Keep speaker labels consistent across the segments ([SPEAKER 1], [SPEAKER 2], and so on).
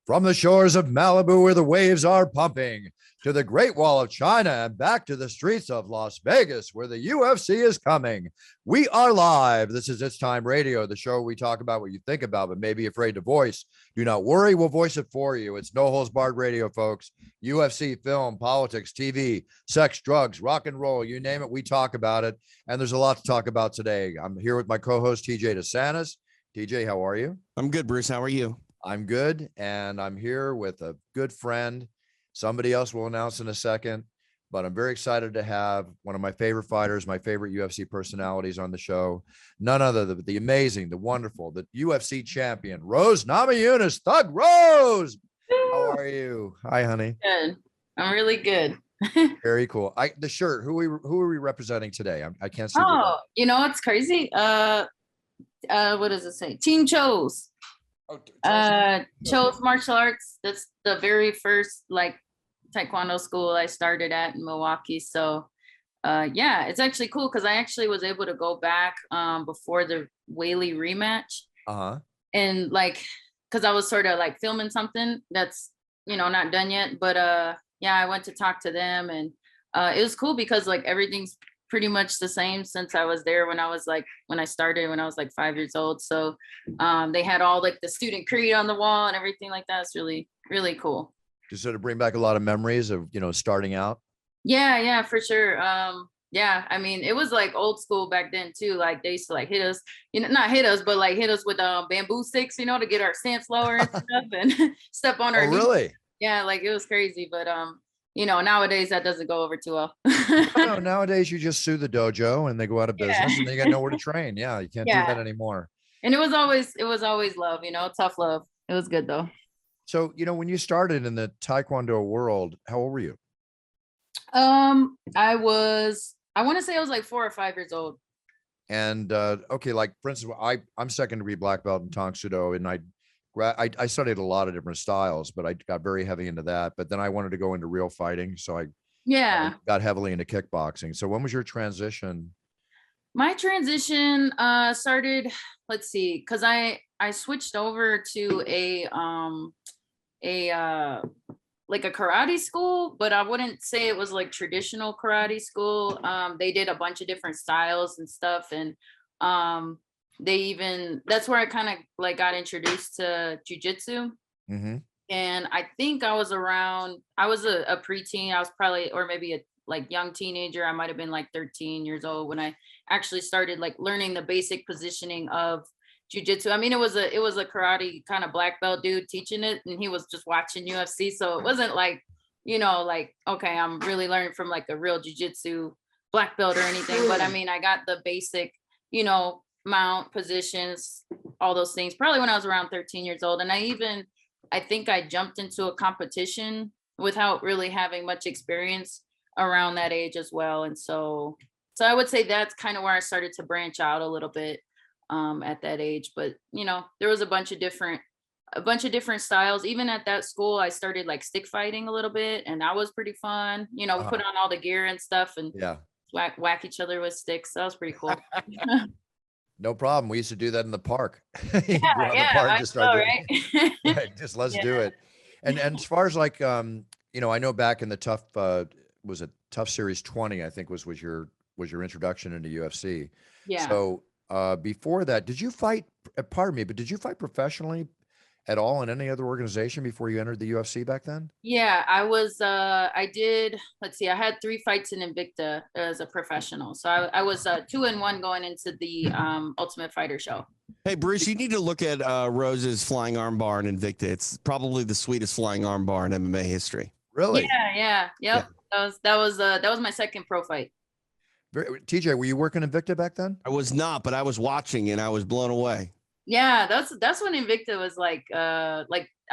[SPEAKER 1] From the shores of Malibu where the waves are pumping to the Great Wall of China and back to the streets of Las Vegas where the UFC is coming. We are live. This is It's Time Radio, the show where we talk about what you think about but may be afraid to voice. Do not worry, we'll voice it for you. It's No Holds Barred Radio, folks. UFC, film, politics, TV, sex, drugs, rock and roll, you name it, we talk about it. And there's a lot to talk about today. I'm here with my co-host, TJ DeSantis. TJ, how are you?
[SPEAKER 2] I'm good, Bruce. How are you?
[SPEAKER 1] I'm good, and I'm here with a good friend. Somebody else will announce in a second, but I'm very excited to have one of my favorite fighters, my favorite UFC personalities on the show. None other than the amazing, the wonderful, the UFC champion, Rose Namajunas. Thug Rose, how are you? Hi, honey.
[SPEAKER 3] Good. I'm really good.
[SPEAKER 1] Very cool. The shirt. Who are we representing today? I can't see.
[SPEAKER 3] Oh, you know what's crazy? What does it say? Team Chose. Chose Martial Arts. That's the very first taekwondo school I started at in Milwaukee. So yeah, it's actually cool because I actually was able to go back before the Whaley rematch. And because I was sort of filming something that's not done yet, but yeah, I went to talk to them, and it was cool because everything's pretty much the same since I was there when I started when I was 5 years old. So they had all the student creed on the wall and everything like that. It's really, really cool.
[SPEAKER 1] Just sort of bring back a lot of memories of, starting out.
[SPEAKER 3] Yeah, for sure. Yeah, I mean, it was old school back then too. They used to hit us, not hit us, but hit us with bamboo sticks, to get our stance lower and stuff and step on our knees.
[SPEAKER 1] Really?
[SPEAKER 3] Yeah, it was crazy, but nowadays that doesn't go over too well.
[SPEAKER 1] No, nowadays you just sue the dojo and they go out of business and they got nowhere to train. Yeah, you can't do that anymore.
[SPEAKER 3] And it was always love, tough love. It was good though.
[SPEAKER 1] So, when you started in the Taekwondo world, how old were you?
[SPEAKER 3] I want to say I was 4 or 5 years old. And
[SPEAKER 1] okay, for instance, I'm second degree black belt in Tang Soo Do, and I studied a lot of different styles, but I got very heavy into that. But then I wanted to go into real fighting, so I got heavily into kickboxing. So when was your transition?
[SPEAKER 3] My transition started, let's see, because I switched over to a karate school, but I wouldn't say it was traditional karate school. They did a bunch of different styles and stuff, and that's where I kind of got introduced to jiu-jitsu. Mm-hmm. And I think I was a preteen. I was probably, or maybe a young teenager. I might've been 13 years old when I actually started learning the basic positioning of jiu-jitsu. I mean, it was a karate kind of black belt dude teaching it, and he was just watching UFC. So it wasn't okay, I'm really learning from a real jiu-jitsu black belt or anything. But I mean, I got the basic, mount positions, all those things, probably when I was around 13 years old. And I think I jumped into a competition without really having much experience around that age as well. And so I would say that's kind of where I started to branch out a little bit at that age. But there was a bunch of different styles. Even at that school, I started stick fighting a little bit, and that was pretty fun. We put on all the gear and stuff and whack each other with sticks. That was pretty cool.
[SPEAKER 1] No problem. We used to do that in the park.
[SPEAKER 3] Right?
[SPEAKER 1] Just let's do it. And as far as I know back in the Tough Series 20, I think was your introduction into UFC.
[SPEAKER 3] Yeah.
[SPEAKER 1] So before that, did you fight? Pardon me, but did you fight professionally at all in any other organization before you entered the UFC back then?
[SPEAKER 3] Yeah, I was. I did. Let's see. I had 3 fights in Invicta as a professional. So I was 2-1 going into the Ultimate Fighter show.
[SPEAKER 2] Hey, Bruce, you need to look at Rose's flying armbar in Invicta. It's probably the sweetest flying armbar in MMA history.
[SPEAKER 1] Really?
[SPEAKER 3] Yeah. Yep. Yeah. That was my second pro fight.
[SPEAKER 1] TJ, were you working Invicta back then?
[SPEAKER 2] I was not, but I was watching and I was blown away.
[SPEAKER 3] Yeah, that's when Invicta was I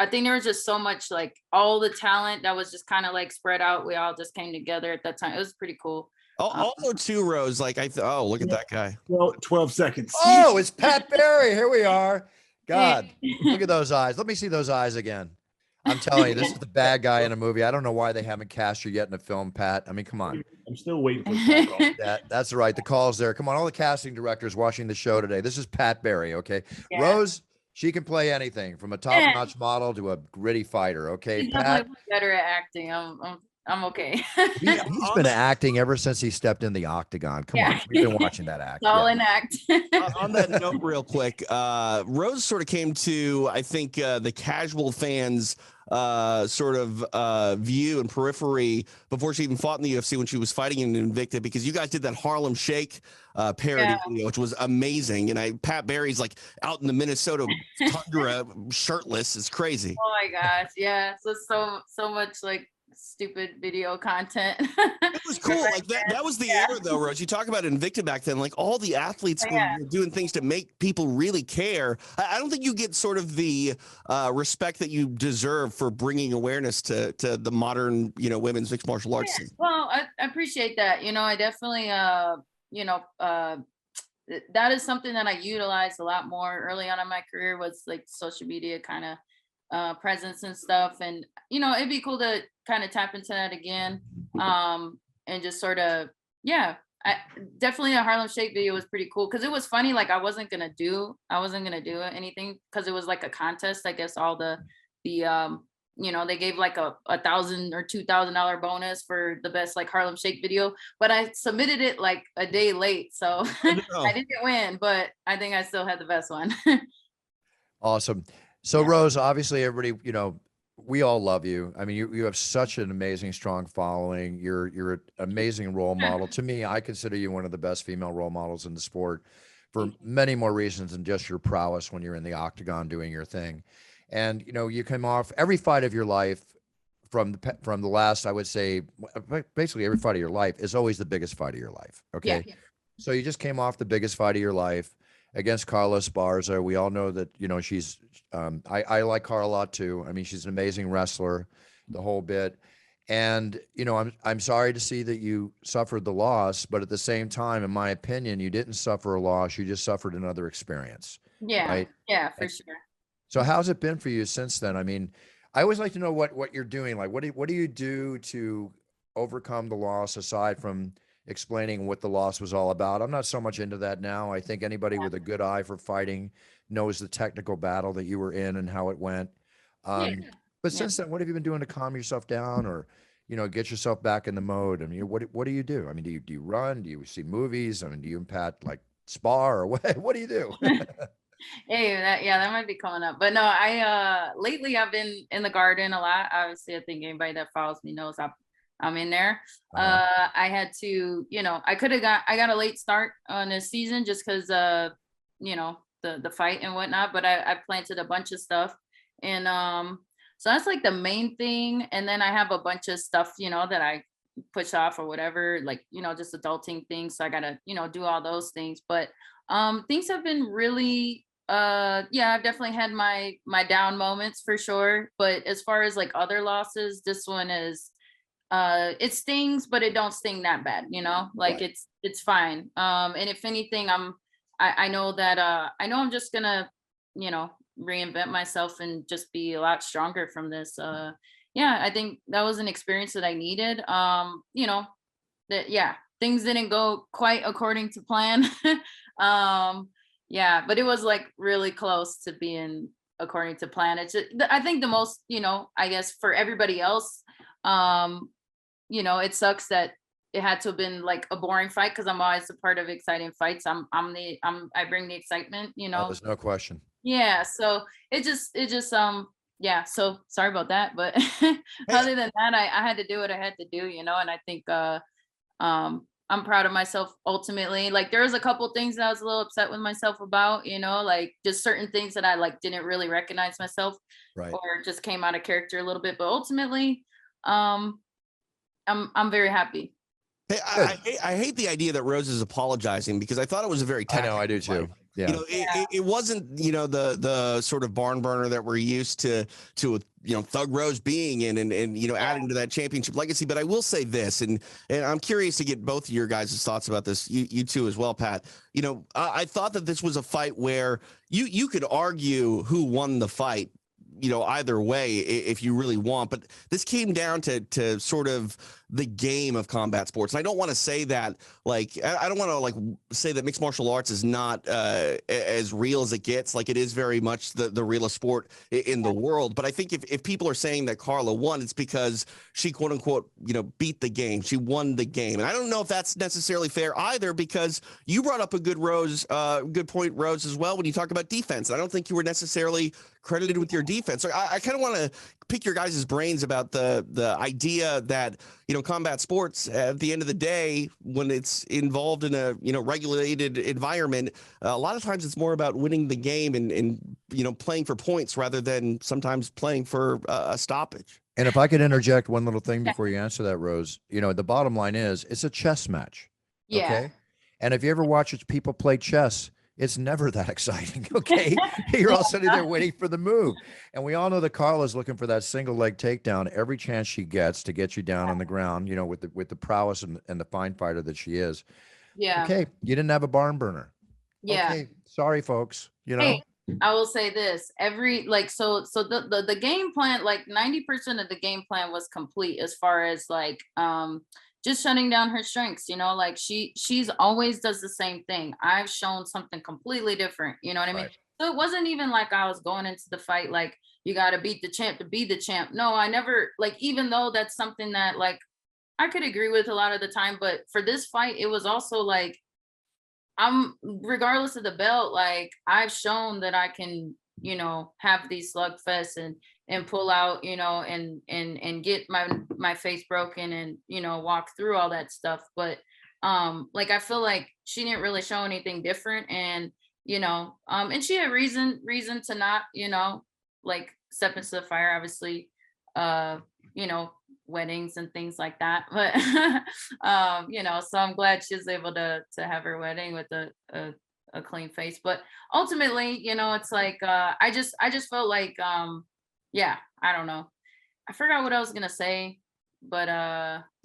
[SPEAKER 3] think there was just so much all the talent that was just kind of spread out. We all just came together at that time. It was pretty cool.
[SPEAKER 2] Also too, Rose, look at that guy.
[SPEAKER 4] Well, 12 seconds.
[SPEAKER 1] Oh, it's Pat Barry. Here we are. God, look at those eyes. Let me see those eyes again. I'm telling you, this is the bad guy in a movie. I don't know why they haven't cast you yet in a film, Pat. I mean, come on.
[SPEAKER 4] I'm still waiting for the call.
[SPEAKER 1] That's right. The call's there. Come on, all the casting directors watching the show today. This is Pat Barry, okay?
[SPEAKER 3] Yeah.
[SPEAKER 1] Rose, She can play anything from a top-notch model to a gritty fighter. Okay,
[SPEAKER 3] He's
[SPEAKER 1] Pat.
[SPEAKER 3] definitely better at acting. I'm okay.
[SPEAKER 1] He's been acting ever since he stepped in the octagon. Come on, we've been watching that act.
[SPEAKER 3] It's all an act.
[SPEAKER 2] On that note, real quick, Rose sort of came to, I think, the casual fans sort of view and periphery before she even fought in the UFC when she was fighting in Invicta, because you guys did that Harlem Shake parody video, which was amazing. And Pat Barry's like out in the Minnesota tundra shirtless. It's crazy.
[SPEAKER 3] Oh my gosh. Yeah. So much like stupid video content.
[SPEAKER 2] It was cool. Like that was the era though, Rose. You talk about Invicta back then, like all the athletes were doing things to make people really care. I don't think you get sort of the respect that you deserve for bringing awareness to the modern, women's mixed martial arts scene.
[SPEAKER 3] Well, I appreciate that. I definitely, that is something that I utilized a lot more early on in my career, was like social media kind of presence and stuff. And, it'd be cool to kind of tap into that again. And just sort of, definitely a Harlem Shake video was pretty cool, because it was funny. Like I wasn't gonna do anything because it was like a contest. I guess all the they gave like a $1,000 or $2,000 bonus for the best like Harlem Shake video, but I submitted it like a day late, so I didn't win, but I think I still had the best one.
[SPEAKER 1] Awesome. So Rose, obviously everybody, we all love you. I mean, you have such an amazing, strong following. You're an amazing role model. To me, I consider you one of the best female role models in the sport for many more reasons than just your prowess when you're in the octagon doing your thing. And, you came off every fight of your life from the last, I would say, basically every fight of your life is always the biggest fight of your life. Okay. Yeah. So you just came off the biggest fight of your life against Carla Esparza. We all know that, she's, I like Carla a lot too. I mean, she's an amazing wrestler, the whole bit. And, I'm sorry to see that you suffered the loss, but at the same time, in my opinion, you didn't suffer a loss. You just suffered another experience.
[SPEAKER 3] Yeah.
[SPEAKER 1] Right?
[SPEAKER 3] Yeah, for sure.
[SPEAKER 1] So how's it been for you since then? I mean, I always like to know what you're doing. Like, what do you do to overcome the loss, aside from explaining what the loss was all about? I'm not so much into that now. I think anybody with a good eye for fighting knows the technical battle that you were in and how it went. But since then, what have you been doing to calm yourself down, or, get yourself back in the mode? I mean, what do you do? I mean, do you run? Do you see movies? I mean, do you and Pat like spar, or what do you do?
[SPEAKER 3] Hey, that might be coming up. But no, I lately I've been in the garden a lot. Obviously, I think anybody that follows me knows I'm in there. I had to, I got a late start on this season just because the fight and whatnot, but I planted a bunch of stuff. And so that's like the main thing. And then I have a bunch of stuff, that I push off or whatever, like, just adulting things. So I gotta, do all those things. But things have been really I've definitely had my down moments for sure, but as far as like other losses, this one is it stings, but it don't sting that bad, like right. It's fine. And if anything, I know that I'm just gonna reinvent myself and just be a lot stronger from this. I think that was an experience that I needed. Things didn't go quite according to plan. But it was like really close to being according to plan. It's just, I think the most, I guess for everybody else, it sucks that it had to have been like a boring fight, because I'm always a part of exciting fights. I bring the excitement,
[SPEAKER 1] There's no question.
[SPEAKER 3] Yeah. So it just so sorry about that, but other than that, I had to do what I had to do, and I think I'm proud of myself ultimately. Like there was a couple things that I was a little upset with myself about, like just certain things that I like didn't really recognize myself, right, or just came out of character a little bit. But ultimately, I'm very happy.
[SPEAKER 2] Hey, I hate the idea that Rose is apologizing, because I thought it was a very tactical
[SPEAKER 1] I know, I do too.
[SPEAKER 2] Fight. Yeah. It wasn't, the sort of barn burner that we're used to Thug Rose being in and adding to that championship legacy. But I will say this, and I'm curious to get both of your guys' thoughts about this, you two as well, Pat. I thought that this was a fight where you could argue who won the fight either way if you really want. But this came down to sort of the game of combat sports. And I don't want to say that, like, I don't want to, like, say that mixed martial arts is not as real as it gets. Like, it is very much the realest sport in the world. But I think if people are saying that Carla won, it's because she, quote unquote, beat the game. She won the game. And I don't know if that's necessarily fair either, because you brought up a good point, Rose, as well, when you talk about defense. I don't think you were necessarily credited with your defense. So I kind of want to pick your guys' brains about the idea that, combat sports, at the end of the day, when it's involved in a, regulated environment, a lot of times it's more about winning the game and playing for points rather than sometimes playing for a stoppage.
[SPEAKER 1] And if I could interject one little thing before you answer that, Rose, the bottom line is it's a chess match.
[SPEAKER 3] Yeah.
[SPEAKER 1] Okay. And if you ever watch people play chess, it's never that exciting. Okay. You're all sitting there waiting for the move. And we all know that Carla's looking for that single leg takedown every chance she gets to get you down on the ground, with the prowess and the fine fighter that she is.
[SPEAKER 3] Yeah.
[SPEAKER 1] Okay. You didn't have a barn burner.
[SPEAKER 3] Yeah.
[SPEAKER 1] Okay. Sorry, folks.
[SPEAKER 3] Hey, I will say this, the game plan, like 90% of the game plan was complete as far as like, just shutting down her strengths, like she's always does the same thing. I've shown something completely different. You know what I mean?
[SPEAKER 1] Right.
[SPEAKER 3] So it wasn't even like I was going into the fight like, you got to beat the champ to be the champ. No, I never, like, even though that's something that like I could agree with a lot of the time, but for this fight, it was also like, regardless of the belt, like I've shown that I can, have these slugfests and pull out, and get my face broken and, walk through all that stuff. But like I feel like she didn't really show anything different, and and she had reason to not, like step into the fire, obviously, weddings and things like that. But so I'm glad she was able to have her wedding with a clean face. But ultimately, it's like I just felt like I don't know. I forgot what I was gonna say, but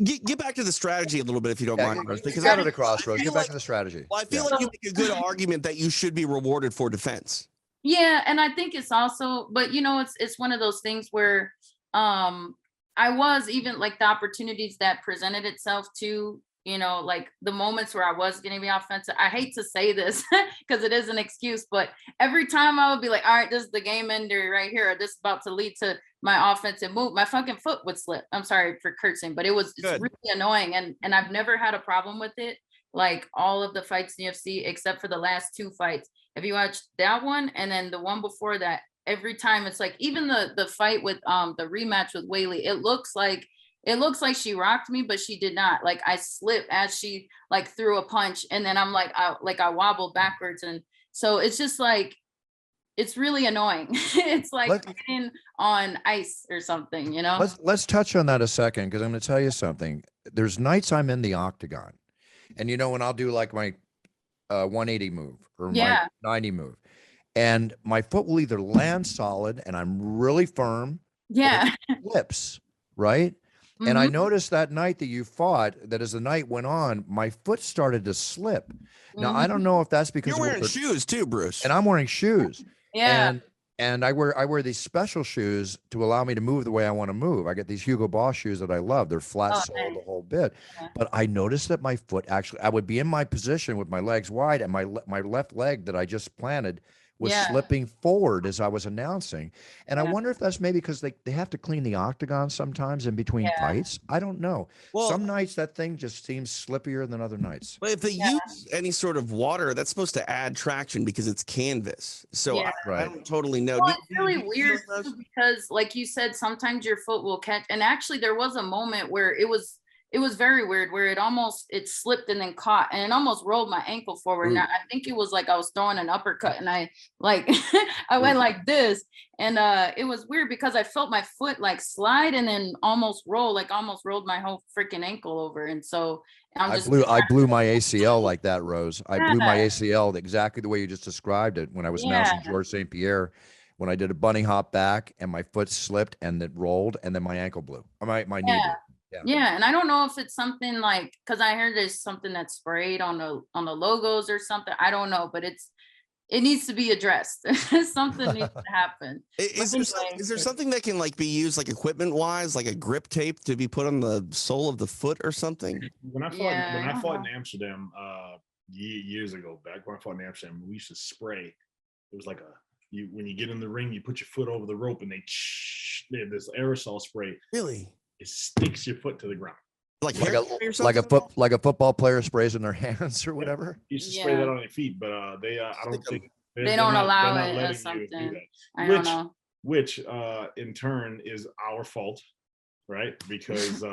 [SPEAKER 2] get back to the strategy a little bit if you don't mind, Rose, because
[SPEAKER 1] got it across, Rose. Get back to the strategy.
[SPEAKER 2] Well, I feel like you make a good argument that you should be rewarded for defense.
[SPEAKER 3] Yeah, and I think it's also, but it's one of those things where I was even like the opportunities that presented itself to, like the moments where I was going to be offensive. I hate to say this because it is an excuse, but every time I would be like, all right, this is the game ender right here, or this is about to lead to my offensive move, my fucking foot would slip. I'm sorry for cursing, but it's really annoying. And I've never had a problem with it. Like all of the fights in UFC, except for the last 2 fights. If you watch that one and then the one before that, every time it's like, even the fight with the rematch with Whaley, it looks like she rocked me, but she did not. Like I slipped as she like threw a punch, and then I'm like I wobbled backwards, and so it's just like it's really annoying. It's like getting on ice or something,
[SPEAKER 1] Let's touch on that a second, because I'm going to tell you something. There's nights I'm in the octagon, and when I'll do like my 180 move or my 90 move, and my foot will either land solid and I'm really firm, or it flips, right? Mm-hmm. And I noticed that night that you fought, that as the night went on, my foot started to slip. Now, I don't know if that's because
[SPEAKER 2] you're wearing shoes too, Bruce.
[SPEAKER 1] And I'm wearing shoes.
[SPEAKER 3] Yeah.
[SPEAKER 1] And I wear these special shoes to allow me to move the way I want to move. I get these Hugo Boss shoes that I love. They're flat sole the whole bit. Yeah. But I noticed that my foot I would be in my position with my legs wide, and my left leg that I just planted was slipping forward as I was announcing. And I wonder if that's maybe because they have to clean the octagon sometimes in between fights. I don't know. Well, some nights that thing just seems slippier than other nights.
[SPEAKER 2] But if they use any sort of water, that's supposed to add traction because it's canvas. So I don't totally know.
[SPEAKER 3] Well, it's really weird because like you said, sometimes your foot will catch. And actually there was a moment where it was very weird, where it slipped and then caught, and it almost rolled my ankle forward. And I think it was like I was throwing an uppercut, and I went like this, and it was weird because I felt my foot like slide and then almost rolled my whole freaking ankle over. And so I
[SPEAKER 1] blew my ACL like that, Rose. I blew my ACL exactly the way you just described it when I was announcing Georges St-Pierre, when I did a bunny hop back and my foot slipped and it rolled, and then my ankle blew. My knee blew.
[SPEAKER 3] Yeah, and I don't know if it's something like, because I heard there's something that's sprayed on the logos or something. I don't know, but it needs to be addressed. Something needs to happen.
[SPEAKER 2] Is there something that can like be used like equipment wise, like a grip tape to be put on the sole of the foot or something?
[SPEAKER 4] When I fought in Amsterdam years ago, back when I fought in Amsterdam, we used to spray. It was like when you get in the ring, you put your foot over the rope and they have this aerosol spray.
[SPEAKER 2] Really?
[SPEAKER 4] It sticks your foot to the ground.
[SPEAKER 2] Like
[SPEAKER 1] a football player sprays in their hands or whatever.
[SPEAKER 4] You used to spray that on your feet, but I don't think
[SPEAKER 3] they don't allow it or something. I don't know.
[SPEAKER 4] Which in turn is our fault, right? Because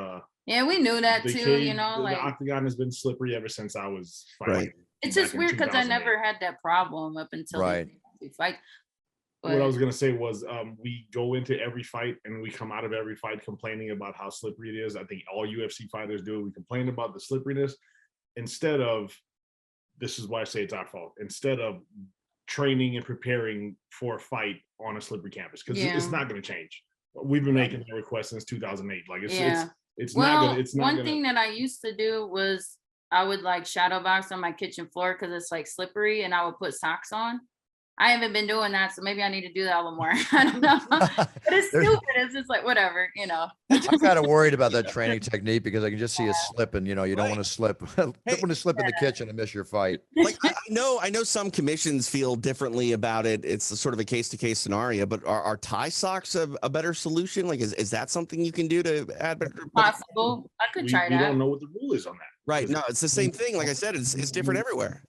[SPEAKER 3] yeah, we knew that too.
[SPEAKER 4] The octagon has been slippery ever since I was fighting.
[SPEAKER 2] Right.
[SPEAKER 3] It's just weird because I never had that problem up until we fight. But
[SPEAKER 4] what I was gonna say was we go into every fight and we come out of every fight complaining about how slippery it is. I think all UFC fighters do. We complain about the slipperiness instead of, this is why I say it's our fault, instead of training and preparing for a fight on a slippery campus, because it's not going to change. We've been making that request since 2008. Like it's not gonna. One
[SPEAKER 3] thing that I used to do was I would like shadow box on my kitchen floor because it's like slippery, and I would put socks on. I haven't been doing that, so maybe I need to do that a little more. I don't know. But it's stupid. It's just like, whatever,
[SPEAKER 1] I'm kind of worried about that training technique because I can just see it slipping. You don't want to slip. Don't want to slip in the kitchen and miss your fight.
[SPEAKER 2] Like I know some commissions feel differently about it. It's sort of a case-to-case scenario, but are tie socks a better solution? Like, is that something you can do to add better?
[SPEAKER 3] Possible. I could try that.
[SPEAKER 4] We don't know what the rule is on that.
[SPEAKER 2] Right. No, it's the same thing. Like I said, it's different everywhere.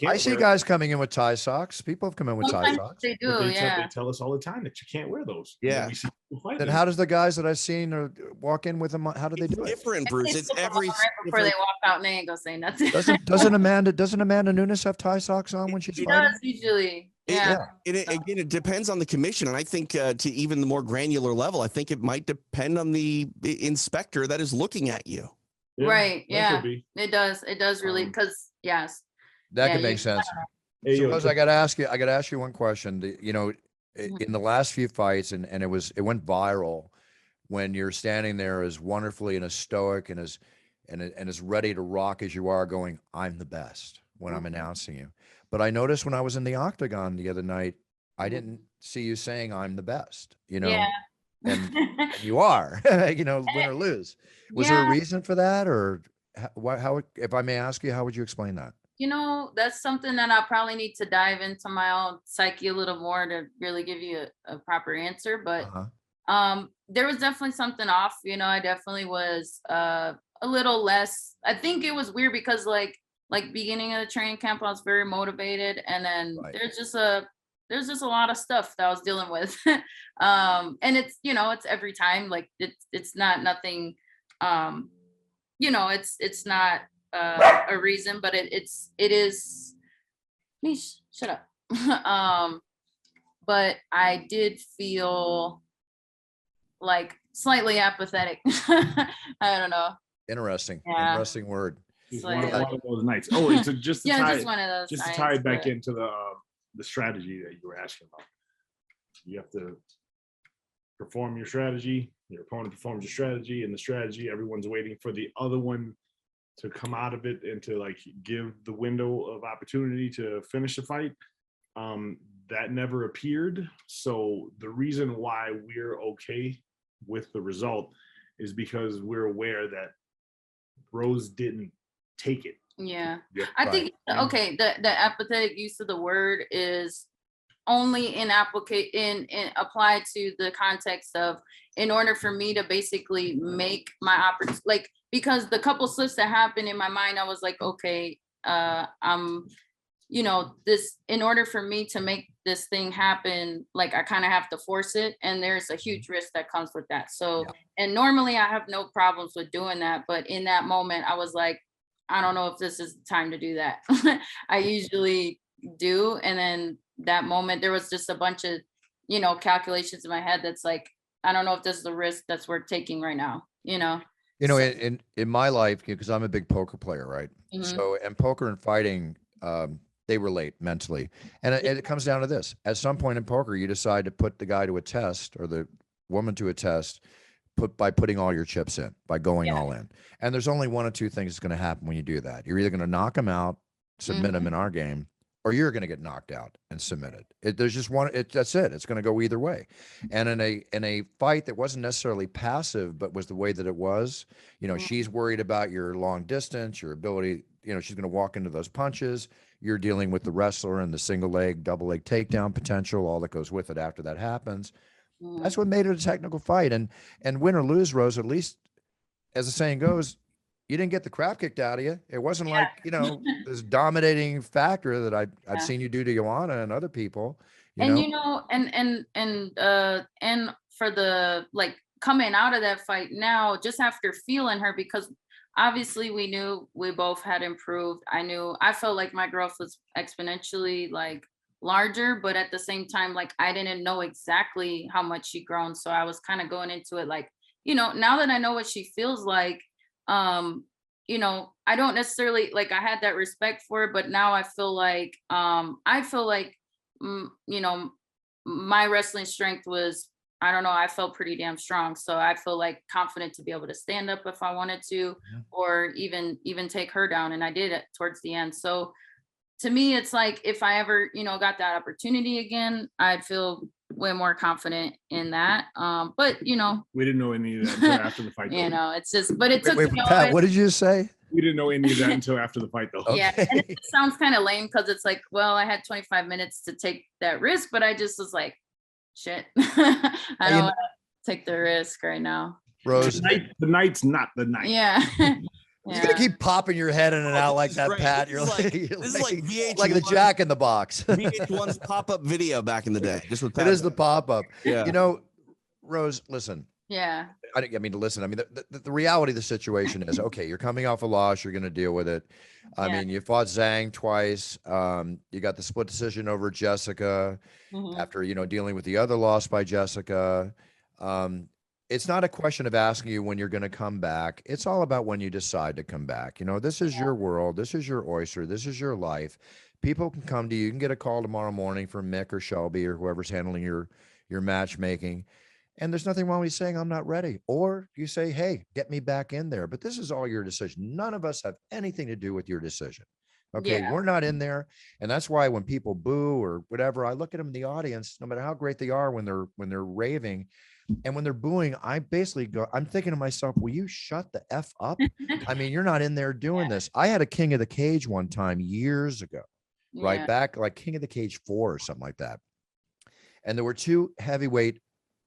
[SPEAKER 1] I see guys coming in with tie socks. People have come in with tie socks.
[SPEAKER 3] They do,
[SPEAKER 4] they tell us all the time that you can't wear those.
[SPEAKER 2] Yeah.
[SPEAKER 1] Then how does the guys that I've seen walk in with them? How do they do it?
[SPEAKER 2] Different, Bruce. It's
[SPEAKER 3] every before they walk out and they ain't gonna say nothing.
[SPEAKER 1] Doesn't Amanda Nunes have tie socks on when she's fighting?
[SPEAKER 3] She does usually. Yeah.
[SPEAKER 2] Again, it depends on the commission, and I think to even the more granular level, I think it might depend on the inspector that is looking at you.
[SPEAKER 4] Yeah,
[SPEAKER 3] right. Yeah. It does. It does really, because yes.
[SPEAKER 1] That could make sense. Suppose I got to ask you one question. In the last few fights, and it went viral when you're standing there as wonderfully and as stoic and as ready to rock as you are, going, "I'm the best" when I'm announcing you. But I noticed when I was in the octagon the other night, I didn't see you saying "I'm the best."
[SPEAKER 3] Yeah.
[SPEAKER 1] And you are, win or lose. Was there a reason for that, or how? If I may ask you, how would you explain that?
[SPEAKER 3] That's something that I probably need to dive into my own psyche a little more to really give you a proper answer. But there was definitely something off. I definitely was a little less. I think it was weird because like beginning of the training camp, I was very motivated, and then there's just a lot of stuff that I was dealing with. And it's every time, like it's not nothing. It's not a reason, but it is. Please shut up. But I did feel like slightly apathetic. I don't know.
[SPEAKER 1] Interesting word.
[SPEAKER 4] It's one of those nights. Oh, it's just to tie,
[SPEAKER 3] just one of those.
[SPEAKER 4] Just to tie it back into the strategy that you were asking about. You have to perform your strategy. Your opponent performs your strategy, and the strategy, everyone's waiting for the other one to come out of it and to like give the window of opportunity to finish the fight. That never appeared. So the reason why we're okay with the result is because we're aware that Rose didn't take it.
[SPEAKER 3] Yeah. I think the apathetic use of the word is only applied to the context of, in order for me to basically make my opportunity, like, because the couple slips that happened in my mind, I was like, okay, this, in order for me to make this thing happen, like I kind of have to force it, and there's a huge risk that comes with that. So, and normally I have no problems with doing that, but in that moment I was like, I don't know if this is the time to do that. I usually do, and then that moment there was just a bunch of calculations in my head that's like, I don't know if this is the risk that's worth taking right now.
[SPEAKER 1] In my life, because I'm a big poker player, right? So, and poker and fighting, they relate mentally, and it comes down to this: at some point in poker, you decide to put the guy to a test or the woman to a test, by putting all your chips in, by going all in. And there's only one of two things that's going to happen when you do that. You're either going to knock them out, submit them in our game, or you're going to get knocked out and submitted. There's just one. That's it. It's going to go either way. And in a fight that wasn't necessarily passive, but was the way that it was, she's worried about your long distance, your ability. She's going to walk into those punches. You're dealing with the wrestler and the single leg, double leg takedown potential, all that goes with it after that happens. That's what made it a technical fight. And win or lose, Rose, at least as the saying goes, you didn't get the crap kicked out of you. It wasn't like, this dominating factor that I've seen you do to Joanna and other people.
[SPEAKER 3] And for the like coming out of that fight now, just after feeling her, because obviously we knew we both had improved. I felt like my growth was exponentially like larger, but at the same time, like I didn't know exactly how much she'd grown. So I was kind of going into it like, now that I know what she feels like, I don't necessarily like, I had that respect for it, but now I feel like, my wrestling strength was, I don't know, I felt pretty damn strong. So I feel like confident to be able to stand up if I wanted to, or even take her down. And I did it towards the end. So to me, it's like, if I ever, got that opportunity again, I'd feel way more confident in that. But
[SPEAKER 4] we didn't know any of that until after the fight.
[SPEAKER 3] It's just, but it took.
[SPEAKER 1] Wait, Pat, what did you say?
[SPEAKER 4] We didn't know any of that until after the fight, though.
[SPEAKER 3] Yeah, and it sounds kind of lame because it's like, well, I had 25 minutes to take that risk, but I just was like, shit, I don't want to take the risk right now.
[SPEAKER 1] Rose,
[SPEAKER 4] the night's not the night.
[SPEAKER 3] Yeah.
[SPEAKER 1] You're gonna keep popping your head in and out like that,
[SPEAKER 2] great.
[SPEAKER 1] Pat. You're
[SPEAKER 2] This is like
[SPEAKER 1] VH1,
[SPEAKER 2] VH1,
[SPEAKER 1] like the Jack in the Box.
[SPEAKER 2] VH1's pop-up video back in the day. Just with Pat.
[SPEAKER 1] It is the pop-up.
[SPEAKER 2] Yeah.
[SPEAKER 1] Rose, listen.
[SPEAKER 3] Yeah.
[SPEAKER 1] I mean to listen. I mean, the reality of the situation is, okay, you're coming off a loss. You're going to deal with it. I mean, you fought Zhang twice. You got the split decision over Jessica after, dealing with the other loss by Jessica. It's not a question of asking you when you're going to come back. It's all about when you decide to come back. This is your world. This is your oyster. This is your life. People can come to you. You can get a call tomorrow morning from Mick or Shelby or whoever's handling your matchmaking. And there's nothing wrong with you saying, I'm not ready. Or you say, hey, get me back in there. But this is all your decision. None of us have anything to do with your decision. Okay. We're not in there. And that's why when people boo or whatever, I look at them in the audience, no matter how great they are when they're raving. And when they're booing, I basically go, I'm thinking to myself, will you shut the F up? I mean, you're not in there doing this. I had a King of the Cage one time years ago, right back, like King of the Cage 4 or something like that. And there were two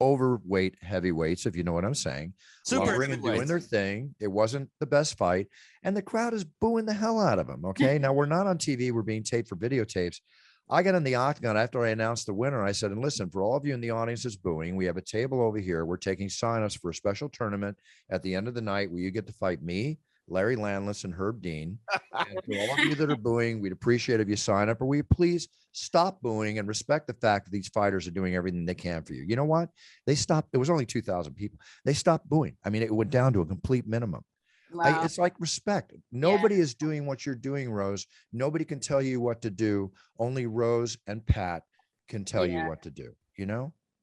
[SPEAKER 1] overweight heavyweights, if you know what I'm saying, doing their thing. It wasn't the best fight. And the crowd is booing the hell out of them. Okay. Now we're not on TV. We're being taped for videotapes. I got in the octagon after I announced the winner. I said, and listen, for all of you in the audience that's booing, we have a table over here. We're taking signups for a special tournament at the end of the night where you get to fight me, Larry Landless, and Herb Dean. And for all of you that are booing, we'd appreciate if you sign up, or will you please stop booing and respect the fact that these fighters are doing everything they can for you. You know what? They stopped. It was only 2,000 people. They stopped booing. I mean, it went down to a complete minimum. Wow. It's like respect. Nobody is doing what you're doing, Rose. Nobody can tell you what to do. Only Rose and Pat can tell you what to do,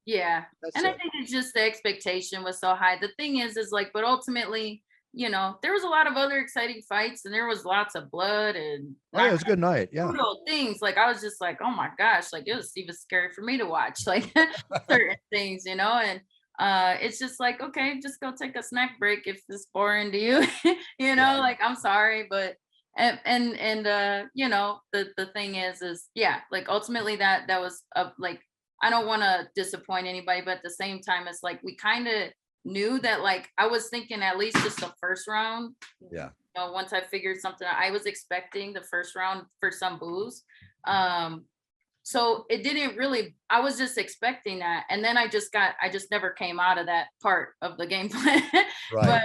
[SPEAKER 3] Yeah. And I think it's just the expectation was so high. The thing is like, but ultimately, there was a lot of other exciting fights and there was lots of blood and
[SPEAKER 1] it was a good night. Yeah.
[SPEAKER 3] Things like, I was just like, oh my gosh, like it was even scary for me to watch, like certain things, and it's just like, okay, just go take a snack break if it's boring to you, like, I'm sorry, but the thing is like ultimately that was like, I don't want to disappoint anybody, but at the same time, it's like, we kind of knew that, like, I was thinking at least just the first round. Yeah. Once I figured something out, I was expecting the first round for some boos. So it didn't really, I was just expecting that. And then I just never came out of that part of the game plan. Right.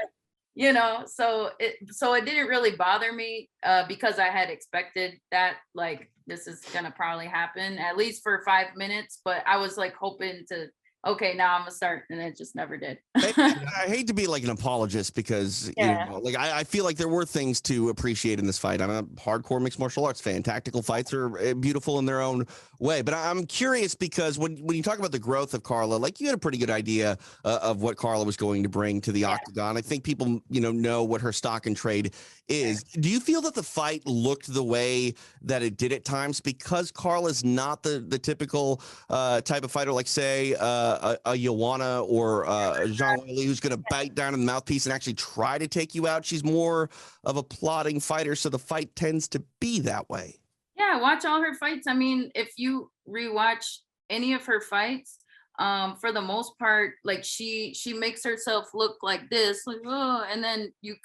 [SPEAKER 3] But, so it didn't really bother me because I had expected that, like, this is going to probably happen at least for 5 minutes, but I was like hoping to okay, now I'm gonna start, and it just never did.
[SPEAKER 2] I hate to be like an apologist because like I feel like there were things to appreciate in this fight. I'm a hardcore mixed martial arts fan. Tactical fights are beautiful in their own way, but I'm curious because when you talk about the growth of Carla, like you had a pretty good idea of what Carla was going to bring to the octagon. I think people know what her stock and trade is. Do you feel that the fight looked the way that it did at times because Carla's not the typical type of fighter, like say a Joanna or Zhang Weili, who's going to bite down in the mouthpiece and actually try to take you out? She's more of a plodding fighter, so the fight tends to be that way.
[SPEAKER 3] Yeah, watch all her fights. I mean, if you rewatch any of her fights, for the most part, like she makes herself look like this, like, oh, and then you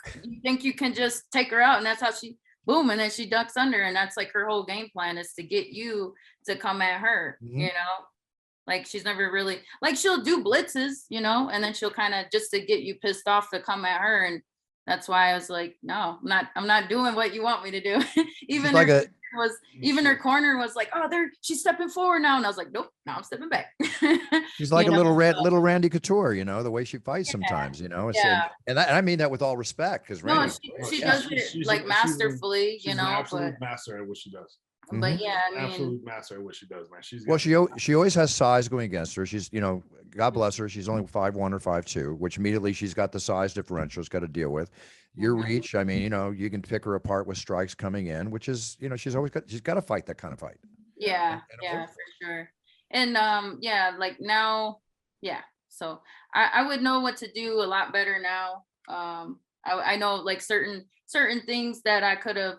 [SPEAKER 3] think you can just take her out, and that's how she boom, and then she ducks under, and that's like her whole game plan is to get you to come at her. Like she's never really, like, she'll do blitzes, and then she'll kind of just to get you pissed off to come at her. And that's why I was like, no, I'm not doing what you want me to do. Even
[SPEAKER 1] like
[SPEAKER 3] her corner was like, oh, she's stepping forward now. And I was like, nope, now I'm stepping back.
[SPEAKER 1] She's like a little Randy Couture, the way she fights sometimes, and I mean that with all respect, because Randy,
[SPEAKER 3] she does it like masterfully,
[SPEAKER 4] she's an absolute master at what she does.
[SPEAKER 3] But yeah, I mean,
[SPEAKER 4] absolute master at what she does, man.
[SPEAKER 1] She always has size going against her. She's, God bless her, she's only 5'1" or 5'2", which immediately she's got the size differential she's got to deal with. Your reach, I mean, you can pick her apart with strikes coming in, which is, she's got to fight that kind of fight.
[SPEAKER 3] Yeah, for sure. And like now, so I would know what to do a lot better now. I know like certain things that I could have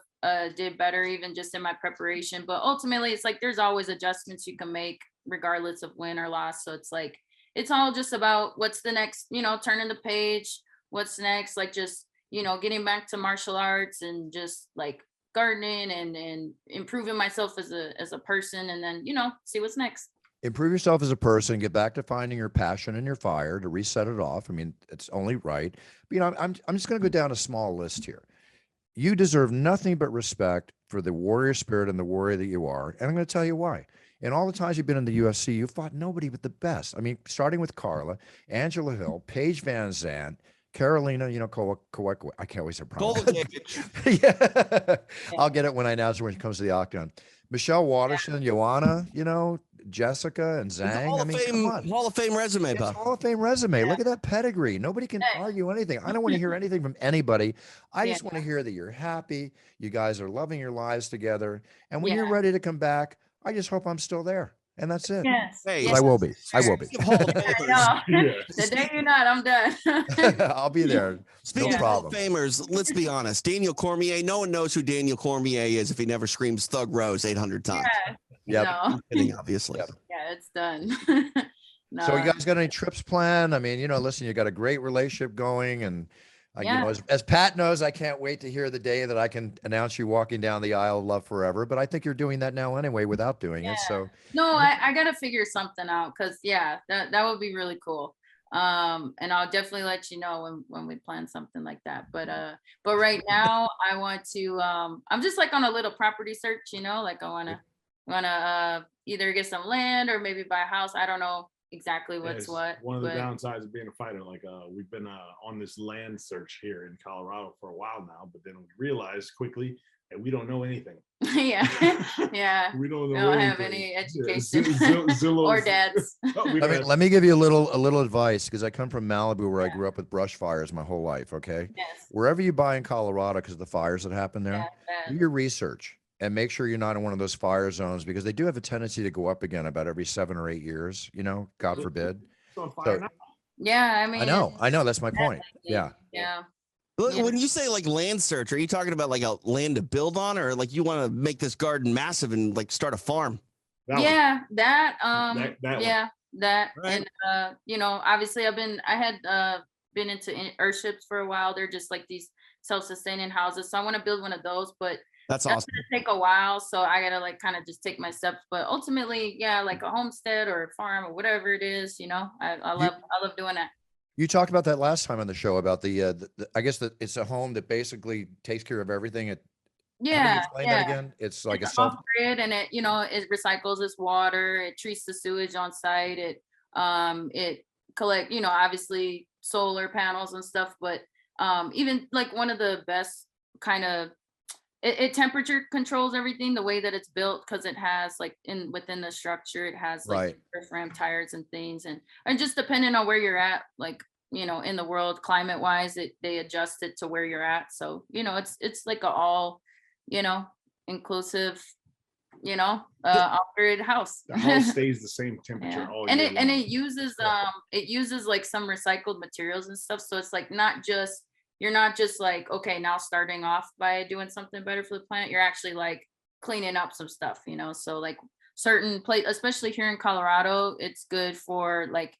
[SPEAKER 3] did better even just in my preparation, but ultimately it's like there's always adjustments you can make regardless of win or loss. So it's like it's all just about what's the next, turning the page, what's next, like just getting back to martial arts and just like gardening and improving myself as a person, and then see what's next.
[SPEAKER 1] Improve yourself as a person, get back to finding your passion and your fire to reset it off. I mean, it's only right. But, I'm just going to go down a small list here. You deserve nothing but respect for the warrior spirit and the warrior that you are. And I'm going to tell you why. In all the times you've been in the UFC, you fought nobody but the best. I mean, starting with Carla, Angela Hill, Paige Van Zandt, Carolina, I can't always say yeah. I'll get it when I announce her when it comes to the octagon. Michelle Waterson, Joanna, Jessica and Zhang.
[SPEAKER 2] Hall of Fame resume, Bob.
[SPEAKER 1] Hall of Fame resume. Look at that pedigree. Nobody can argue anything. I don't want to hear anything from anybody. I just want to hear that you're happy. You guys are loving your lives together. And when you're ready to come back, I just hope I'm still there. And that's it.
[SPEAKER 3] Yes.
[SPEAKER 1] Hey, I will be. I will be.
[SPEAKER 3] The day you're not, I'm done.
[SPEAKER 1] I'll be there.
[SPEAKER 2] Speaking of Hall of Famers, let's be honest. Daniel Cormier, no one knows who Daniel Cormier is if he never screams Thug Rose 800 times.
[SPEAKER 1] Yeah.
[SPEAKER 2] Kidding, obviously.
[SPEAKER 3] Yeah, it's done. No.
[SPEAKER 1] So you guys got any trips planned? I mean, listen, you got a great relationship going, and as Pat knows, I can't wait to hear the day that I can announce you walking down the aisle of love forever. But I think you're doing that now anyway without doing it. So
[SPEAKER 3] no, I got to figure something out, because that would be really cool. And I'll definitely let you know when we plan something like that. But right now I want to, I'm just like on a little property search, like I want to either get some land or maybe buy a house. I don't know exactly what's what.
[SPEAKER 4] One of the downsides of being a fighter, like we've been on this land search here in Colorado for a while now, but then we realized quickly that we don't know anything.
[SPEAKER 3] Yeah.
[SPEAKER 4] We don't
[SPEAKER 3] have any education or dads.
[SPEAKER 1] Let me give you a little advice, because I come from Malibu, where I grew up with brush fires my whole life. Okay.
[SPEAKER 3] Yes.
[SPEAKER 1] Wherever you buy in Colorado, because of the fires that happen there, do your research and make sure you're not in one of those fire zones, because they do have a tendency to go up again about every 7 or 8 years, God forbid.
[SPEAKER 3] Yeah. I mean,
[SPEAKER 1] I know. That's my point. Yeah.
[SPEAKER 2] When you say like land search, are you talking about like a land to build on, or like you want to make this garden massive and like start a farm?
[SPEAKER 3] That.
[SPEAKER 2] Right.
[SPEAKER 3] And obviously I had been into airships for a while. They're just like these self-sustaining houses. So I want to build one of those, but
[SPEAKER 2] that's awesome.
[SPEAKER 3] Gonna take a while. So I gotta like kind of just take my steps. But ultimately, like a homestead or a farm or whatever it is, I love doing that.
[SPEAKER 1] You talked about that last time on the show about the I guess that it's a home that basically takes care of everything. How do you explain that again? It's like
[SPEAKER 3] it's off grid, and it it recycles its water. It treats the sewage on site. It It collect, obviously solar panels and stuff, but even like one of the best kind of it temperature controls everything the way that it's built, because it has like within the structure it has like
[SPEAKER 1] Right.
[SPEAKER 3] ram tires and things, and just depending on where you're at, like in the world climate wise, they adjust it to where you're at. So it's like a all inclusive off-grid house.
[SPEAKER 4] The house stays the same temperature all
[SPEAKER 3] and
[SPEAKER 4] year
[SPEAKER 3] it
[SPEAKER 4] long.
[SPEAKER 3] it uses like some recycled materials and stuff, so it's like you're not just like, okay, now starting off by doing something better for the planet, you're actually like cleaning up some stuff, so like certain place, especially here in Colorado, it's good for like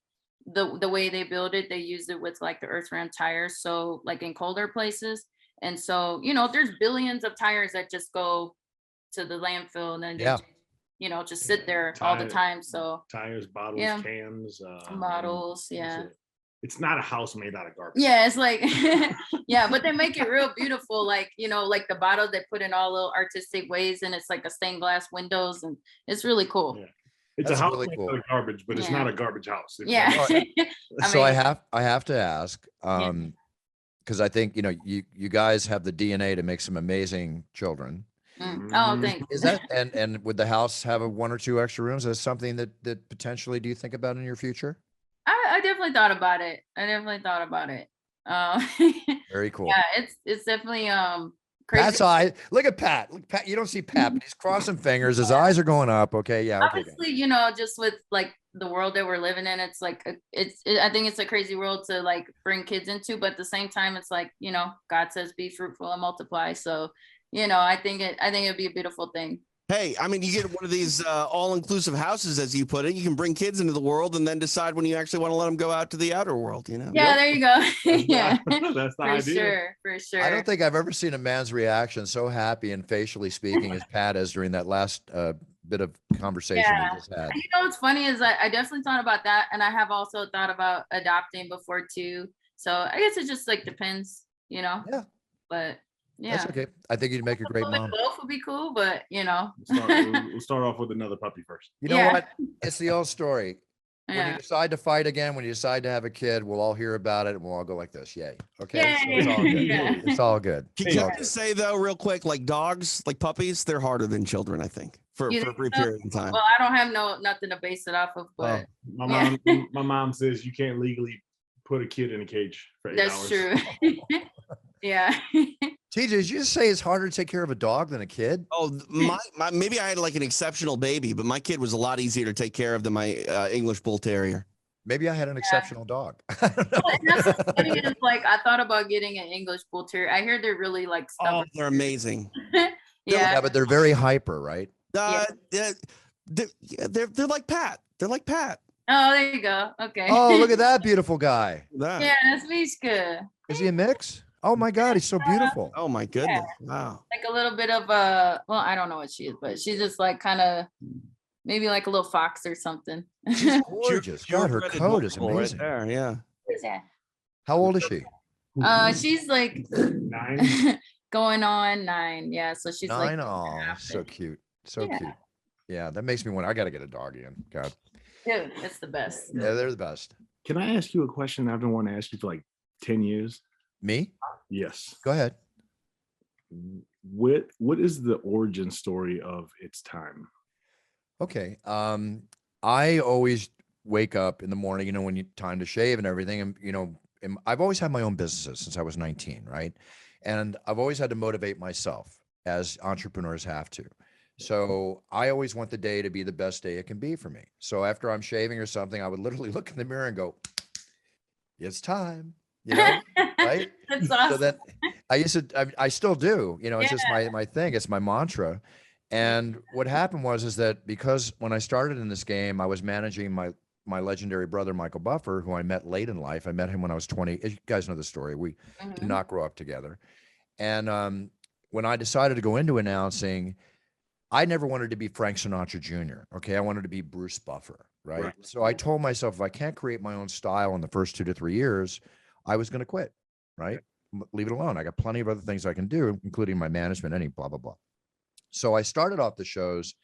[SPEAKER 3] the way they build it. They use it with like the earth ram tires, so like in colder places. And so there's billions of tires that just go to the landfill, and then they just sit there all the time. So
[SPEAKER 4] tires, bottles,
[SPEAKER 3] Yeah.
[SPEAKER 4] cans,
[SPEAKER 3] bottles, yeah.
[SPEAKER 4] It's not a house made out of garbage.
[SPEAKER 3] Yeah, it's like yeah, but they make it real beautiful, like like the bottle they put in all little artistic ways, and it's like a stained glass windows, and it's really cool.
[SPEAKER 4] Yeah. It's
[SPEAKER 1] That's
[SPEAKER 4] a house
[SPEAKER 1] really
[SPEAKER 4] made
[SPEAKER 1] cool.
[SPEAKER 4] out of garbage, but it's
[SPEAKER 3] Yeah.
[SPEAKER 4] not a garbage house. It's
[SPEAKER 3] Yeah.
[SPEAKER 1] So I have to ask, because I think you guys have the DNA to make some amazing children.
[SPEAKER 3] Oh, thanks.
[SPEAKER 1] Is that and would the house have one or two extra rooms? Is that something that potentially do you think about in your future?
[SPEAKER 3] I definitely thought about it.
[SPEAKER 1] Very cool.
[SPEAKER 3] Yeah, it's definitely crazy.
[SPEAKER 1] Pat's eye. Look at Pat. Look, Pat. You don't see Pat, but he's crossing fingers. His eyes are going up. Okay, yeah. Okay.
[SPEAKER 3] Obviously, just with like the world that we're living in, it's like I think it's a crazy world to like bring kids into, but at the same time, it's like God says be fruitful and multiply. So I think it'd be a beautiful thing.
[SPEAKER 2] Hey, I mean, you get one of these all-inclusive houses, as you put it. You can bring kids into the world and then decide when you actually want to let them go out to the outer world.
[SPEAKER 3] Yeah, there you go. Yeah,
[SPEAKER 4] That's the idea.
[SPEAKER 3] For sure.
[SPEAKER 1] I don't think I've ever seen a man's reaction so happy and facially speaking as Pat is during that last bit of conversation we just had.
[SPEAKER 3] What's funny is I definitely thought about that, and I have also thought about adopting before too. So I guess it just like depends,
[SPEAKER 1] Yeah.
[SPEAKER 3] But yeah,
[SPEAKER 1] That's okay. I think you'd make a great mom.
[SPEAKER 3] Both would be cool, but
[SPEAKER 4] We'll start off with another puppy first.
[SPEAKER 1] You know
[SPEAKER 3] Yeah.
[SPEAKER 1] what? It's the old story. When you
[SPEAKER 3] yeah.
[SPEAKER 1] decide to fight again, when you decide to have a kid, we'll all hear about it and we'll all go like this. Yay. Okay. So
[SPEAKER 3] Yay.
[SPEAKER 1] it's all good.
[SPEAKER 3] Yeah.
[SPEAKER 1] It's all good.
[SPEAKER 2] Can
[SPEAKER 1] It's all
[SPEAKER 2] I
[SPEAKER 1] good.
[SPEAKER 2] just say though, real quick, like dogs, like puppies, they're harder than children, I think, for
[SPEAKER 3] You
[SPEAKER 2] a
[SPEAKER 3] think
[SPEAKER 2] brief
[SPEAKER 3] so?
[SPEAKER 2] period of time.
[SPEAKER 3] Well, I don't have nothing to base it off of, but
[SPEAKER 4] My mom says you can't legally put a kid in a cage for 8
[SPEAKER 3] that's
[SPEAKER 4] hours.
[SPEAKER 3] true. Yeah.
[SPEAKER 1] TJ, did you just say it's harder to take care of a dog than a kid?
[SPEAKER 2] Oh, my maybe I had like an exceptional baby, but my kid was a lot easier to take care of than my English Bull Terrier.
[SPEAKER 1] Maybe I had an exceptional dog. I don't know.
[SPEAKER 3] Well, and that's what's funny is, like, I thought about getting an English Bull Terrier. I hear they're really like
[SPEAKER 2] Oh,
[SPEAKER 3] stubborn.
[SPEAKER 2] they're amazing.
[SPEAKER 3] Yeah.
[SPEAKER 1] Yeah, but they're very hyper, right?
[SPEAKER 2] They're like Pat. They're like Pat.
[SPEAKER 3] Oh, there you go. Okay.
[SPEAKER 1] Oh, look at that beautiful guy.
[SPEAKER 2] That.
[SPEAKER 3] Yeah, that's Mishka.
[SPEAKER 1] Is he a mix? Oh my God, he's so beautiful.
[SPEAKER 2] Oh my goodness. Wow.
[SPEAKER 3] Like a little bit of a, well, I don't know what she is, but she's just like kind of maybe like a little fox or something.
[SPEAKER 1] She's gorgeous. God, her coat is
[SPEAKER 2] Right
[SPEAKER 1] amazing.
[SPEAKER 2] there, yeah.
[SPEAKER 3] Yeah.
[SPEAKER 1] How old is she?
[SPEAKER 3] She's like
[SPEAKER 4] 9.
[SPEAKER 3] going on 9. Yeah. So she's
[SPEAKER 1] 9.
[SPEAKER 3] like,
[SPEAKER 1] Oh, so cute. So
[SPEAKER 3] Yeah.
[SPEAKER 1] cute. Yeah, that makes me want. I got to get a dog again. God.
[SPEAKER 3] dude, it's the best.
[SPEAKER 1] Yeah, they're the best.
[SPEAKER 4] Can I ask you a question I've been wanting to ask you for like 10 years?
[SPEAKER 1] Me?
[SPEAKER 4] Yes.
[SPEAKER 1] Go ahead.
[SPEAKER 4] What is the origin story of It's Time?
[SPEAKER 1] Okay. I always wake up in the morning, when you time to shave and everything. And, I've always had my own businesses since I was 19, right? And I've always had to motivate myself, as entrepreneurs have to. So I always want the day to be the best day it can be for me. So after I'm shaving or something, I would literally look in the mirror and go, it's time, right?
[SPEAKER 3] That's awesome.
[SPEAKER 1] So then I still do, it's just my thing. It's my mantra. And what happened was that because when I started in this game, I was managing my legendary brother, Michael Buffer, who I met late in life. I met him when I was 20. You guys know the story. We did not grow up together. And when I decided to go into announcing, I never wanted to be Frank Sinatra Jr. Okay. I wanted to be Bruce Buffer. Right. So I told myself, if I can't create my own style in the first 2 to 3 years, I was going to quit. Right. Leave it alone. I got plenty of other things I can do, including my management, any blah, blah, blah. So I started off the shows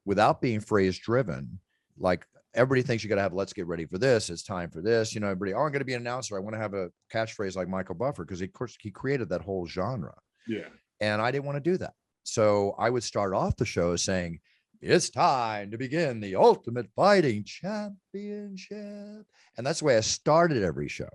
[SPEAKER 1] without being phrase driven, like everybody thinks you got to have, let's get ready for this. It's time for this. You know, everybody, oh, I'm going to be an announcer. I want to have a catchphrase like Michael Buffer, because of course he created that whole genre.
[SPEAKER 4] Yeah.
[SPEAKER 1] And I didn't want to do that. So I would start off the show saying, it's time to begin the Ultimate Fighting Championship. And that's the way I started every show.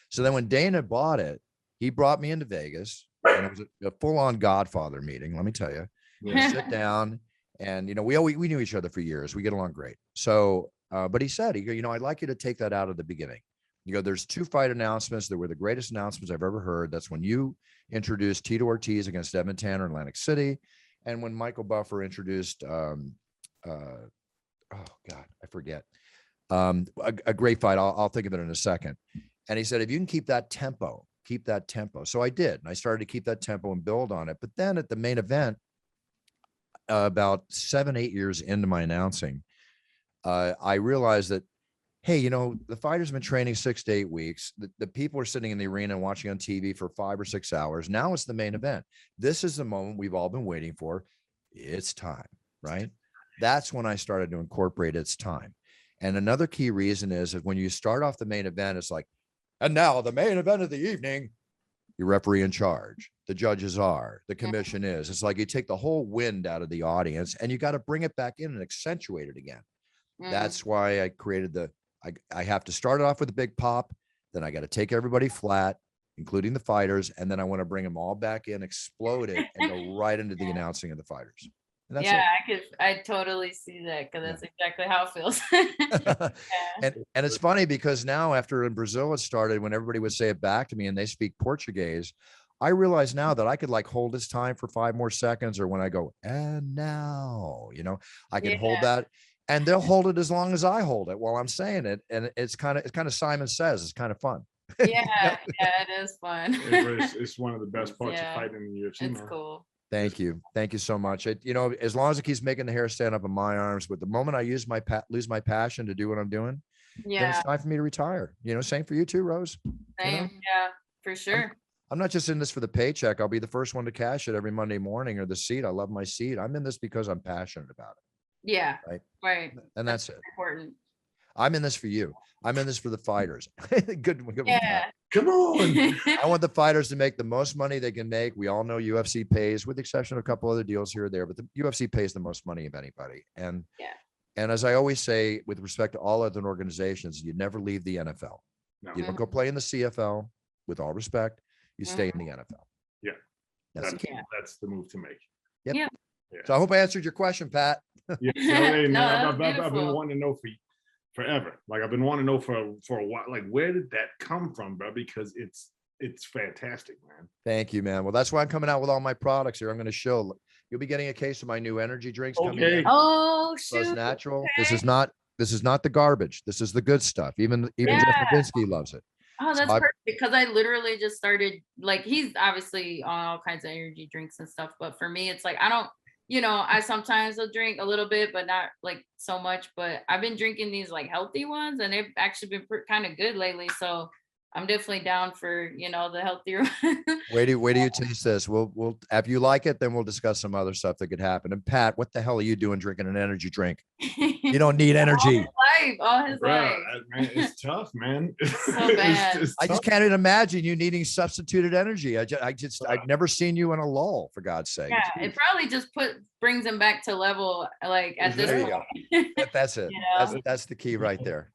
[SPEAKER 1] So then when Dana bought it, he brought me into Vegas, and it was a full-on Godfather meeting, let me tell you.
[SPEAKER 4] Yeah.
[SPEAKER 1] Sit down, and, you know, we knew each other for years. We get along great. So, but he said, you know, I'd like you to take that out of the beginning. You go, there's 2 fight announcements that were the greatest announcements I've ever heard. That's when you introduced Tito Ortiz against Evan Tanner in Atlantic City, and when Michael Buffer introduced, oh God, I forget, a great fight. I'll think of it in a second. And he said, if you can keep that tempo. So I did, and I started to keep that tempo and build on it. But then at the main event, about 7-8 years into my announcing, I realized that, hey, you know, the fighters have been training 6 to 8 weeks. The people are sitting in the arena and watching on TV for 5 or 6 hours. Now it's the main event. This is the moment we've all been waiting for. It's time, right? That's when I started to incorporate it's time. And another key reason is that when you start off the main event, it's like, and now the main event of the evening, your referee in charge, the judges are, the commission is. It's like you take the whole wind out of the audience and you got to bring it back in and accentuate it again. That's why I created I have to start it off with a big pop. Then I got to take everybody flat, including the fighters. And then I want to bring them all back in, explode it, and go right into the announcing of the fighters. And that's
[SPEAKER 3] I totally see that, because that's exactly how it feels.
[SPEAKER 1] And it's funny because now, after in Brazil it started, when everybody would say it back to me and they speak Portuguese, I realize now that I could like hold this time for 5 more seconds, or when I go, and now, you know, I can hold that, and they'll hold it as long as I hold it while I'm saying it. And it's kind of Simon Says, it's kind of fun.
[SPEAKER 3] Yeah, it is fun.
[SPEAKER 4] It's one of the best parts of fighting in the UFC.
[SPEAKER 3] It's cool.
[SPEAKER 1] Thank you so much. You know, as long as it keeps making the hair stand up on my arms, but the moment I lose my passion to do what I'm doing, then it's time for me to retire. You know, same for you too, Rose.
[SPEAKER 3] Same,
[SPEAKER 1] you know?
[SPEAKER 3] yeah, for sure.
[SPEAKER 1] I'm not just in this for the paycheck. I'll be the first one to cash it every Monday morning, or the seat. I love my seat. I'm in this because I'm passionate about it.
[SPEAKER 3] Yeah.
[SPEAKER 1] Right. And that's it.
[SPEAKER 3] Important.
[SPEAKER 1] I'm in this for you. I'm in this for the fighters. Good.
[SPEAKER 3] Yeah.
[SPEAKER 4] Come on.
[SPEAKER 1] I want the fighters to make the most money they can make. We all know UFC pays, with the exception of a couple other deals here or there, but the UFC pays the most money of anybody. And as I always say, with respect to all other organizations, you never leave the NFL. No. You don't go play in the CFL. With all respect, you stay in the NFL.
[SPEAKER 4] Yeah.
[SPEAKER 1] That's
[SPEAKER 4] the move to make.
[SPEAKER 1] Yep. Yeah. So I hope I answered your question, Pat.
[SPEAKER 4] Yeah. I've been wanting to know forever. Like, I've been wanting to know for a while, like, where did that come from, bro? Because it's fantastic, man.
[SPEAKER 1] Thank you, man. Well, that's why I'm coming out with all my products here. I'm going to show, you'll be getting a case of my new energy drinks coming in.
[SPEAKER 3] Oh, shoot.
[SPEAKER 1] It's natural.
[SPEAKER 3] Okay.
[SPEAKER 1] This is not the garbage. This is the good stuff. Even Jeff Levinsky loves it.
[SPEAKER 3] Oh, that's perfect, because I literally just started, like, he's obviously on all kinds of energy drinks and stuff, but for me, it's like, I don't, you know, I sometimes will drink a little bit, but not like so much. But I've been drinking these like healthy ones, and they've actually been kind of good lately. So I'm definitely down for, you know, the healthier.
[SPEAKER 1] Wait do you taste this? We'll if you like it, then we'll discuss some other stuff that could happen. And Pat, what the hell are you doing drinking an energy drink? You don't need energy.
[SPEAKER 3] All his life.
[SPEAKER 4] Man, it's tough, man.
[SPEAKER 3] So bad.
[SPEAKER 1] I just can't even imagine you needing substituted energy. I've never seen you in a lull, for God's sake.
[SPEAKER 3] Yeah, jeez. It probably just brings him back to level, like, at this point.
[SPEAKER 1] You go. That's it.
[SPEAKER 3] You know?
[SPEAKER 1] That's the key right there.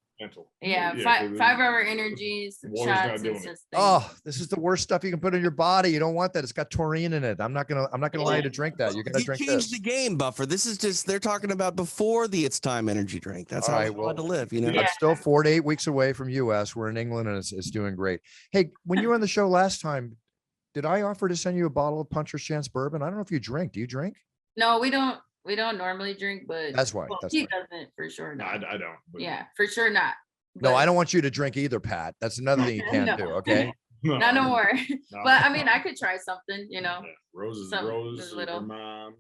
[SPEAKER 3] Yeah, 5-hour energies, shots.
[SPEAKER 1] This is the worst stuff you can put in your body. You don't want that. It's got taurine in it. I'm not gonna allow you to drink that. You're gonna drink this.
[SPEAKER 2] Change the game, Buffer. This is just, they're talking about before the It's Time energy drink. That's how I want to live. You know,
[SPEAKER 1] I'm still 4 to 8 weeks away from US. We're in England, and it's doing great. Hey, when you were on the show last time, did I offer to send you a bottle of Puncher's Chance bourbon? I don't know if you drink. Do you drink?
[SPEAKER 3] No, we don't. We don't normally drink, but
[SPEAKER 1] that's why.
[SPEAKER 3] He doesn't, for sure.
[SPEAKER 4] No, I don't.
[SPEAKER 3] Yeah, for sure not.
[SPEAKER 1] No, I don't want you to drink either, Pat. That's another thing you can't do. Okay.
[SPEAKER 3] No more. But I mean, I could try something, you know.
[SPEAKER 4] Rose,
[SPEAKER 3] little.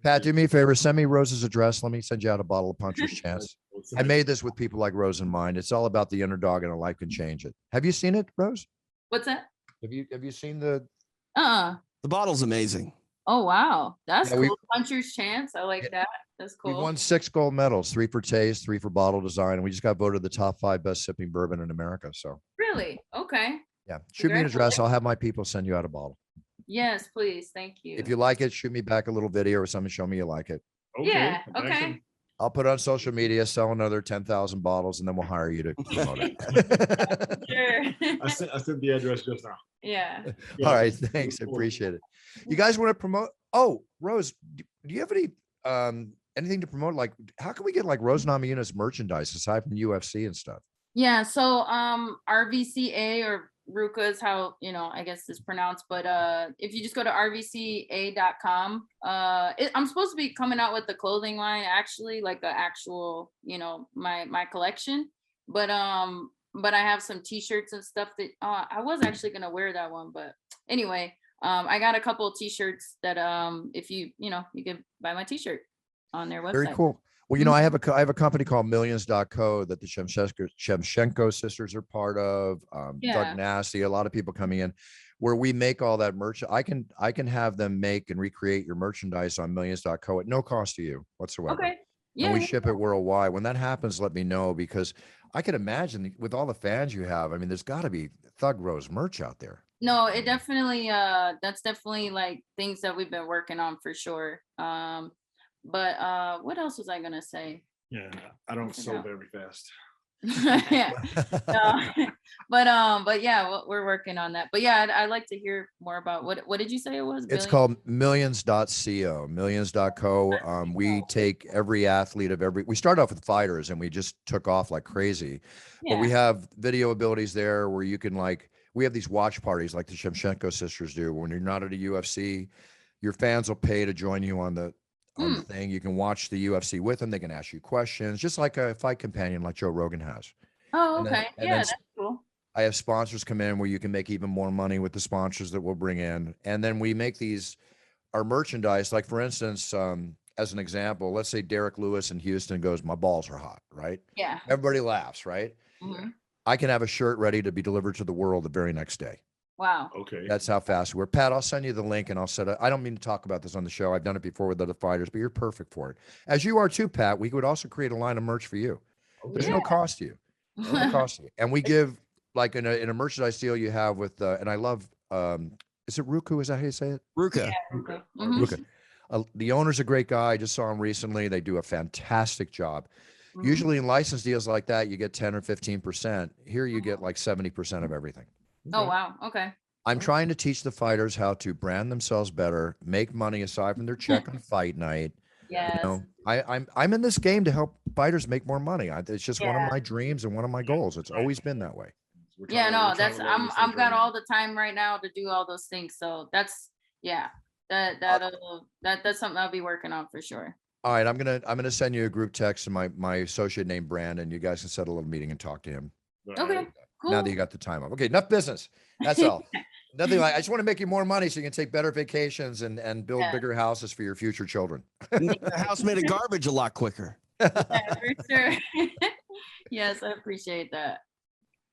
[SPEAKER 1] Pat, do me a favor. Send me Rose's address. Let me send you out a bottle of Puncher's Chance. I made this with people like Rose in mind. It's all about the underdog, and a life can change it. Have you seen it, Rose?
[SPEAKER 3] What's that?
[SPEAKER 1] Have you seen the?
[SPEAKER 2] The bottle's amazing.
[SPEAKER 3] Oh wow, that's cool. Puncher's Chance. I like that. That's cool.
[SPEAKER 1] We won 6 gold medals, 3 for taste, 3 for bottle design, and we just got voted the top 5 best sipping bourbon in America. So
[SPEAKER 3] Really? Okay.
[SPEAKER 1] yeah, shoot me an address. I'll have my people send you out a bottle.
[SPEAKER 3] Yes, please. Thank you.
[SPEAKER 1] If you like it, shoot me back a little video or something. Show me you like it.
[SPEAKER 4] Okay.
[SPEAKER 3] Yeah. Okay.
[SPEAKER 1] I'll put it on social media, sell another 10,000 bottles, and then we'll hire you to promote it.
[SPEAKER 3] Sure.
[SPEAKER 4] I sent the address just now.
[SPEAKER 3] Yeah.
[SPEAKER 1] All right, thanks. I appreciate it. You guys want to promote? Oh, Rose, do you have any anything to promote? Like, how can we get like Rose Namajunas merchandise aside from UFC and stuff?
[SPEAKER 3] Yeah. So RVCA or Ruka is how, I guess it's pronounced, but if you just go to rvca.com, I'm supposed to be coming out with the clothing line, actually, like the actual, my collection, but I have some t-shirts and stuff that I was actually gonna wear that one, but anyway, I got a couple of t-shirts that if you can buy my t-shirt on their website.
[SPEAKER 1] Very cool. Well, I have a company called Millions.co that the Shevchenko sisters are part of. Doug Nasty, a lot of people coming in, where we make all that merch. I can have them make and recreate your merchandise on Millions.co at no cost to you whatsoever.
[SPEAKER 3] Okay. Yeah.
[SPEAKER 1] And we ship it worldwide. When that happens, let me know, because I can imagine with all the fans you have, I mean, there's got to be Thug Rose merch out there.
[SPEAKER 3] No, it definitely that's definitely like things that we've been working on for sure. But what else was I gonna say?
[SPEAKER 4] Yeah, I don't sew very fast.
[SPEAKER 3] Yeah. But yeah, we're working on that. But yeah, I'd like to hear more about what did you say it was?
[SPEAKER 1] It's called Millions.co, Millions.co. We take every athlete we start off with fighters and we just took off like crazy. Yeah. But we have video abilities there where you can we have these watch parties like the Shevchenko sisters do. When you're not at a UFC, your fans will pay to join you on the thing. You can watch the UFC with them. They can ask you questions, just like a fight companion like Joe Rogan has.
[SPEAKER 3] Oh, okay. That's cool.
[SPEAKER 1] I have sponsors come in where you can make even more money with the sponsors that we'll bring in. And then we make our merchandise. Like, for instance, as an example, let's say Derek Lewis in Houston goes, "My balls are hot," right?
[SPEAKER 3] Yeah.
[SPEAKER 1] Everybody laughs, right?
[SPEAKER 3] Mm-hmm.
[SPEAKER 1] I can have a shirt ready to be delivered to the world the very next day.
[SPEAKER 3] Wow.
[SPEAKER 4] Okay.
[SPEAKER 1] That's how fast we're. Pat, I'll send you the link and I'll set it. I don't mean to talk about this on the show. I've done it before with other fighters, but you're perfect for it. As you are too, Pat. We would also create a line of merch for you. Okay. There's no cost to you. No cost to you. And we give, like in a merchandise deal you have with, and I love, is it Ruku? Is that how you say it?
[SPEAKER 2] Ruka.
[SPEAKER 3] Yeah,
[SPEAKER 1] Ruka. Mm-hmm. Ruka. The owner's a great guy. I just saw him recently. They do a fantastic job. Mm-hmm. Usually in license deals like that, you get 10 or 15%. Here you get like 70% of everything.
[SPEAKER 3] Oh, wow. Okay.
[SPEAKER 1] I'm trying to teach the fighters how to brand themselves better, make money aside from their check on fight night.
[SPEAKER 3] Yes.
[SPEAKER 1] I'm in this game to help fighters make more money. It's just one of my dreams and one of my goals. It's always been that way.
[SPEAKER 3] Yeah, no, I've got all the time right now to do all those things. So that's that's something I'll be working on for sure.
[SPEAKER 1] All right, I'm gonna send you a group text to my associate named Brandon. You guys can set a little meeting and talk to him.
[SPEAKER 3] Okay. Cool.
[SPEAKER 1] Now that you got the time up. Okay, enough business. That's all. Nothing like, I just want to make you more money so you can take better vacations and build bigger houses for your future children.
[SPEAKER 2] The house made of garbage a lot quicker.
[SPEAKER 3] Yeah, for sure. Yes, I appreciate that.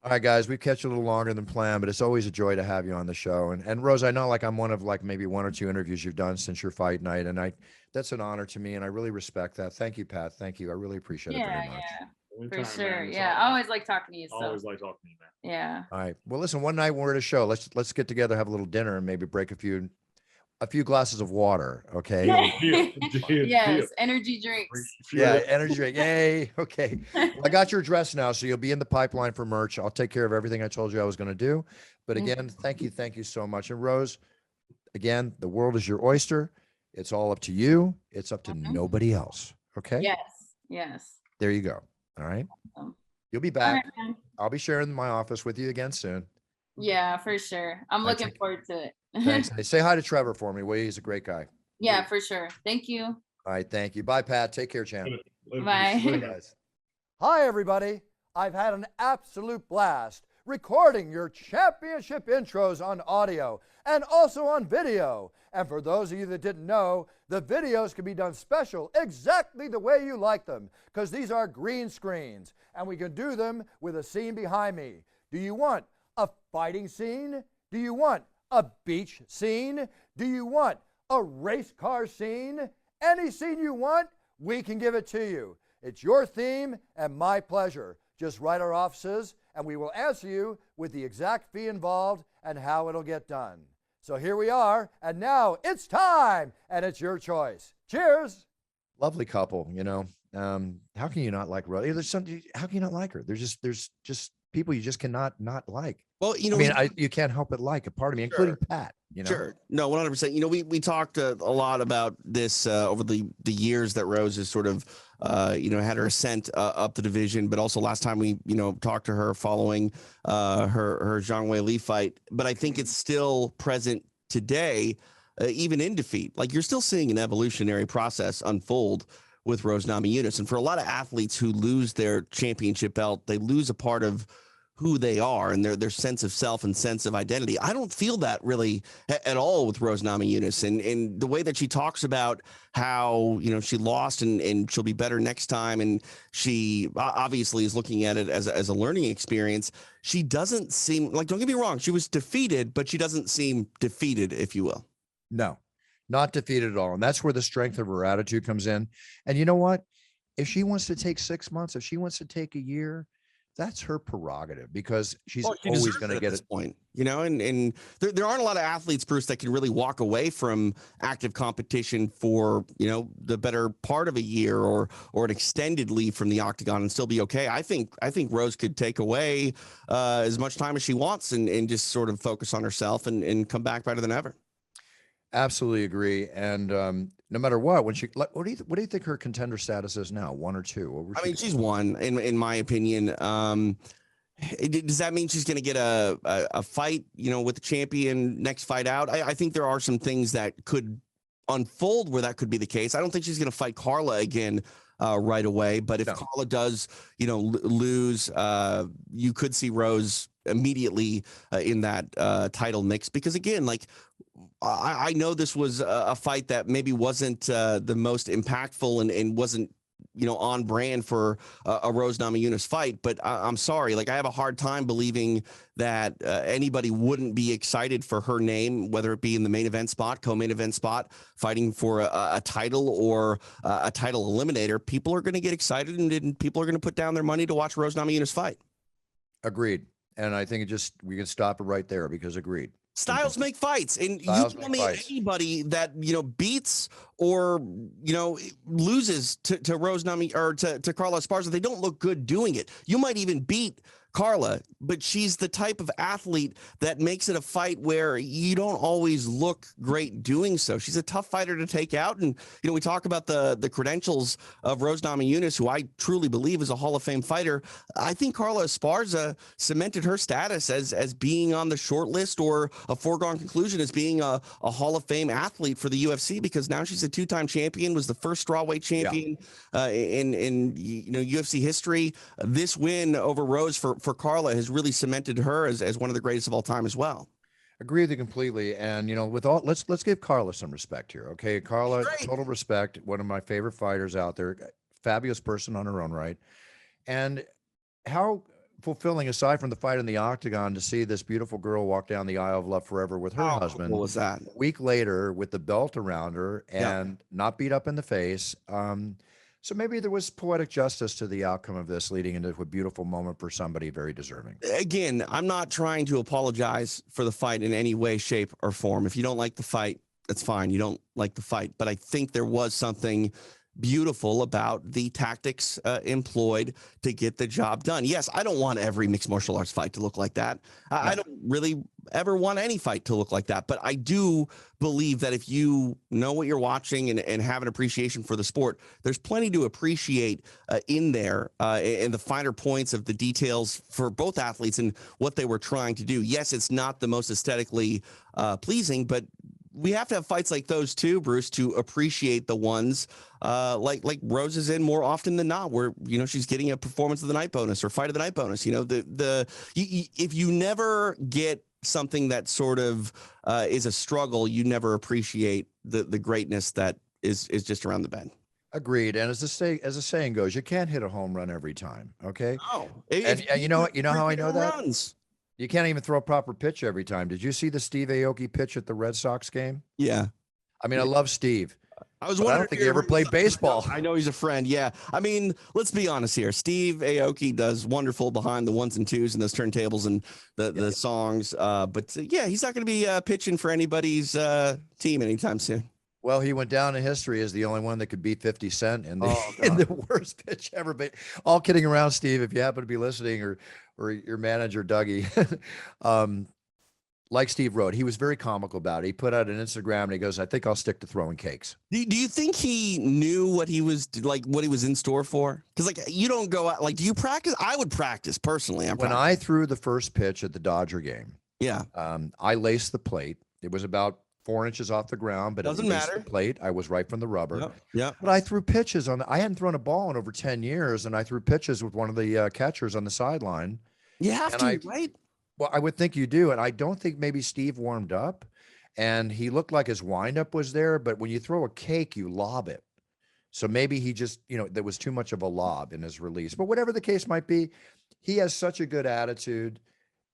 [SPEAKER 1] All right, guys, we've kept you a little longer than planned, but it's always a joy to have you on the show. And Rose, I know I'm one of maybe 1 or 2 interviews you've done since your fight night, and that's an honor to me, and I really respect that. Thank you, Pat. Thank you. I really appreciate it very much.
[SPEAKER 3] Yeah. For sure. Yeah. I always like talking to you. So.
[SPEAKER 4] Always like talking to you, man.
[SPEAKER 3] Yeah.
[SPEAKER 1] All right. Well, listen, one night when we're at a show, let's get together, have a little dinner, and maybe break a few glasses of water. Okay.
[SPEAKER 3] Yes. Energy drinks.
[SPEAKER 1] Yeah. Energy drink. Yay. Okay. Well, I got your address now. So you'll be in the pipeline for merch. I'll take care of everything I told you I was going to do. But again, thank you so much. And Rose, again, the world is your oyster. It's all up to you. It's up to nobody else. Okay.
[SPEAKER 3] Yes.
[SPEAKER 1] There you go. All right. You'll be back. Right, I'll be sharing my office with you again soon.
[SPEAKER 3] Yeah, for sure. I'm looking forward to it.
[SPEAKER 1] Thanks. Say hi to Trevor for me. Well, he's a great guy.
[SPEAKER 3] Yeah, for sure. Thank you.
[SPEAKER 1] All right. Thank you. Bye, Pat. Take care, champ.
[SPEAKER 3] Bye.
[SPEAKER 1] Bye, guys. Hi, everybody. I've had an absolute blast recording your championship intros on audio and also on video. And for those of you that didn't know, the videos can be done special exactly the way you like them, because these are green screens and we can do them with a scene behind me. Do you want a fighting scene? Do you want a beach scene? Do you want a race car scene? Any scene you want, we can give it to you. It's your theme and my pleasure. Just write our offices and we will answer you with the exact fee involved and how it'll get done. So here we are, and now it's time, and it's your choice. Cheers. Lovely couple, you know. How can you not like Rose? How can you not like her? There's just people you just cannot not like.
[SPEAKER 2] Well, you know,
[SPEAKER 1] you can't help but like a part of me, including Pat. You know?
[SPEAKER 2] Sure. No, 100%. You know, we talked a lot about this over the years that Rose has sort of, had her ascent up the division, but also last time we, talked to her following her Zhang Weili fight. But I think it's still present today, even in defeat. Like, you're still seeing an evolutionary process unfold with Rose Namajunas. And for a lot of athletes who lose their championship belt, they lose a part of who they are and their sense of self and sense of identity. I don't feel that really at all with Rose Namajunas, and the way that she talks about how, she lost and she'll be better next time. And she obviously is looking at it as a learning experience. She doesn't seem like, don't get me wrong, she was defeated, but she doesn't seem defeated, if you will.
[SPEAKER 1] No, not defeated at all. And that's where the strength of her attitude comes in. And you know what? If she wants to take 6 months, if she wants to take a year, that's her prerogative, because she's always going to get
[SPEAKER 2] at this point, and there aren't a lot of athletes, Bruce, that can really walk away from active competition for, the better part of a year or an extended leave from the octagon and still be okay. I think Rose could take away as much time as she wants and just sort of focus on herself and come back better than ever.
[SPEAKER 1] Absolutely agree. And no matter what do you think her contender status is now? 1 or 2?
[SPEAKER 2] She's 1 in my opinion. Does that mean she's going to get a fight, with the champion next fight out? I think there are some things that could unfold where that could be the case. I don't think she's going to fight Carla again right away. But if Carla does, lose, you could see Rose immediately in that title mix, because again, like, I know this was a fight that maybe wasn't the most impactful and wasn't, on brand for a Rose Namajunas fight. But I'm sorry, like, I have a hard time believing that anybody wouldn't be excited for her name, whether it be in the main event spot, co-main event spot, fighting for a title or a title eliminator. People are going to get excited and people are going to put down their money to watch Rose Namajunas fight.
[SPEAKER 1] Agreed. And I think we can stop it right there, because agreed.
[SPEAKER 2] Styles make fights, and you tell me anybody that beats or loses to Rose Namajunas or to Carla Esparza, they don't look good doing it. You might even beat Carla, but she's the type of athlete that makes it a fight where you don't always look great doing so. She's a tough fighter to take out, and we talk about the credentials of Rose Namajunas, who I truly believe is a Hall of Fame fighter. I think Carla Esparza cemented her status as being on the short list, or a foregone conclusion as being a Hall of Fame athlete for the UFC, because now she's a 2-time champion, was the first strawweight champion in UFC history. This win over Rose for Carla has really cemented her as one of the greatest of all time as well.
[SPEAKER 1] Agree with you completely. And let's give Carla some respect here. Okay, Carla, total respect, one of my favorite fighters out there, fabulous person on her own right. And how fulfilling, aside from the fight in the octagon, to see this beautiful girl walk down the aisle of love forever with her husband.
[SPEAKER 2] What was that?
[SPEAKER 1] A week later, with the belt around her and not beat up in the face. So maybe there was poetic justice to the outcome of this, leading into a beautiful moment for somebody very deserving.
[SPEAKER 2] Again, I'm not trying to apologize for the fight in any way, shape, or form. If you don't like the fight, that's fine. You don't like the fight. But I think there was something beautiful about the tactics employed to get the job done. Yes, I don't want every mixed martial arts fight to look like that. I don't really ever want any fight to look like that. But I do believe that if you know what you're watching and have an appreciation for the sport, there's plenty to appreciate in there and the finer points of the details for both athletes and what they were trying to do. Yes, it's not the most aesthetically pleasing, but we have to have fights like those too, Bruce, to appreciate the ones like Rose is in more often than not, where she's getting a performance of the night bonus or fight of the night bonus. If you never get something that sort of is a struggle, you never appreciate the greatness that is just around the bend.
[SPEAKER 1] Agreed. And as the saying goes, you can't hit a home run every time. Okay.
[SPEAKER 2] Oh,
[SPEAKER 1] and you know how I know that?
[SPEAKER 2] Runs.
[SPEAKER 1] You can't even throw a proper pitch every time. Did you see the Steve Aoki pitch at the Red Sox game?
[SPEAKER 2] Yeah.
[SPEAKER 1] I mean, I love Steve.
[SPEAKER 2] I was
[SPEAKER 1] But I
[SPEAKER 2] wondering
[SPEAKER 1] don't think he ever played baseball.
[SPEAKER 2] I know he's a friend. Yeah. I mean, let's be honest here. Steve Aoki does wonderful behind the ones and twos and those turntables and the songs. But yeah, he's not going to be pitching for anybody's team anytime soon.
[SPEAKER 1] Well, he went down in history as the only one that could beat 50 Cent in the worst pitch ever. But all kidding around, Steve, if you happen to be listening, or your manager, Dougie, like Steve wrote, he was very comical about it. He put out an Instagram and he goes, I think I'll stick to throwing cakes.
[SPEAKER 2] Do you think he knew what he was like, what he was in store for? Because like you don't go out, like, do you practice? I would practice personally.
[SPEAKER 1] When I threw the first pitch at the Dodger game, I laced the plate. It was about 4 inches off the ground, but
[SPEAKER 2] doesn't matter.
[SPEAKER 1] The plate, I was right from the rubber.
[SPEAKER 2] Yeah.
[SPEAKER 1] But I threw pitches I hadn't thrown a ball in over 10 years, and I threw pitches with one of the catchers on the sideline.
[SPEAKER 2] You have to, right?
[SPEAKER 1] Well, I would think you do. And I don't think maybe Steve warmed up, and he looked like his windup was there. But when you throw a cake, you lob it. So maybe he just, there was too much of a lob in his release. But whatever the case might be, he has such a good attitude.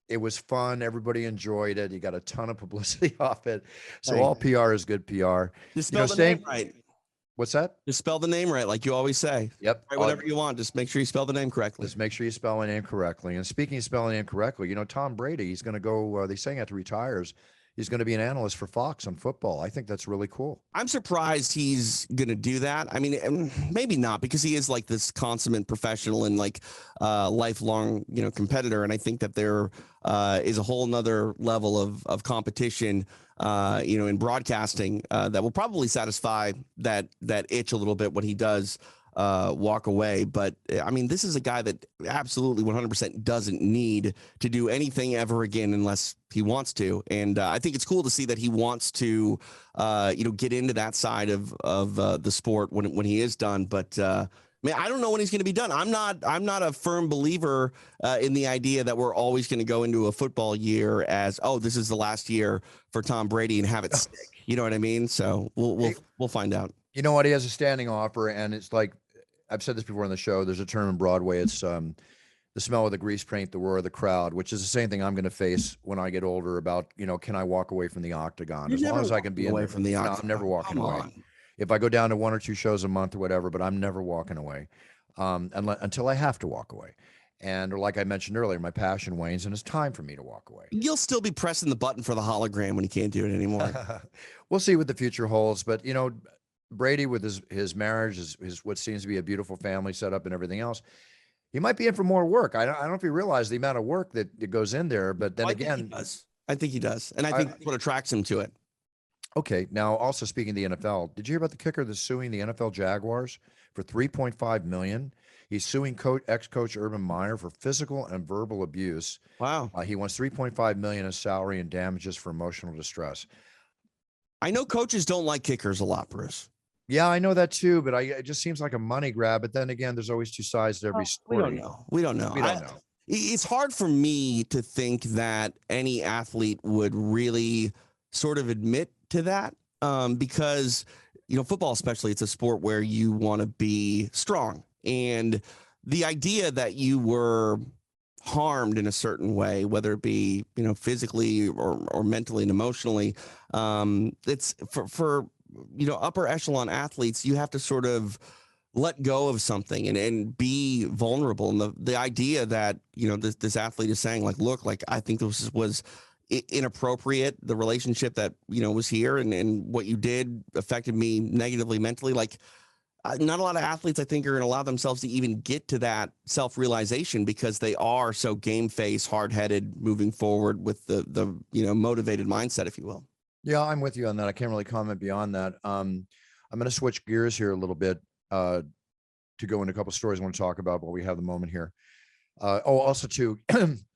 [SPEAKER 1] It was fun. Everybody enjoyed it. He got a ton of publicity off it. So all PR is good PR.
[SPEAKER 2] Just spell the name right.
[SPEAKER 1] What's that?
[SPEAKER 2] Just spell the name right, like you always say.
[SPEAKER 1] Yep.
[SPEAKER 2] Write whatever you want. Just make sure you spell the name correctly.
[SPEAKER 1] Just make sure you spell the name correctly. And speaking of spelling the name correctly, Tom Brady, he's going to go, they saying after he retires, he's going to be an analyst for Fox on football. I think that's really cool.
[SPEAKER 2] I'm surprised he's going to do that. I mean, maybe not, because he is like this consummate professional and like lifelong, competitor. And I think that there is a whole nother level of competition, in broadcasting that will probably satisfy that itch a little bit when he does walk away. But I mean, this is a guy that absolutely 100% doesn't need to do anything ever again unless he wants to. And I think it's cool to see that he wants to, get into that side of the sport when he is done. But man, I don't know when he's going to be done. I'm not a firm believer in the idea that we're always going to go into a football year as, this is the last year for Tom Brady and have it stick. You know what I mean? So we'll find out.
[SPEAKER 1] You know what? He has a standing offer, and it's like, I've said this before on the show, there's a term in Broadway. It's the smell of the grease paint, the roar of the crowd, which is the same thing I'm going to face when I get older about, can I walk away from the octagon? As long as I can be away from the octagon. I'm never walking away. If I go down to 1 or 2 shows a month or whatever, but I'm never walking away until I have to walk away. And like I mentioned earlier, my passion wanes and it's time for me to walk away.
[SPEAKER 2] You'll still be pressing the button for the hologram when you can't do it anymore.
[SPEAKER 1] We'll see what the future holds. But, Brady with his marriage, his what seems to be a beautiful family setup and everything else, he might be in for more work. I don't know if he realized the amount of work that goes in there, but then again,
[SPEAKER 2] I think he does. And I think that's what attracts him to it.
[SPEAKER 1] Okay. Now, also speaking of the NFL, did you hear about the kicker that's suing the NFL Jaguars for $3.5 million? He's suing ex-coach Urban Meyer for physical and verbal abuse.
[SPEAKER 2] Wow.
[SPEAKER 1] He wants $3.5 million in salary and damages for emotional distress.
[SPEAKER 2] I know coaches don't like kickers a lot, Bruce.
[SPEAKER 1] Yeah, I know that too, but it just seems like a money grab. But then again, there's always two sides to every story.
[SPEAKER 2] We don't know. It's hard for me to think that any athlete would really sort of admit to that because, football especially, it's a sport where you want to be strong. And the idea that you were harmed in a certain way, whether it be, physically or mentally and emotionally, it's for upper echelon athletes, you have to sort of let go of something and be vulnerable. And the idea that, this athlete is saying like, look, like, I think this was inappropriate. The relationship that, was here and what you did affected me negatively mentally. Like, not a lot of athletes, I think, are going to allow themselves to even get to that self-realization because they are so game-face, hard-headed, moving forward with the motivated mindset, if you will.
[SPEAKER 1] Yeah, I'm with you on that. I can't really comment beyond that. I'm going to switch gears here a little bit to go into a couple of stories I want to talk about while we have the moment here. Also too,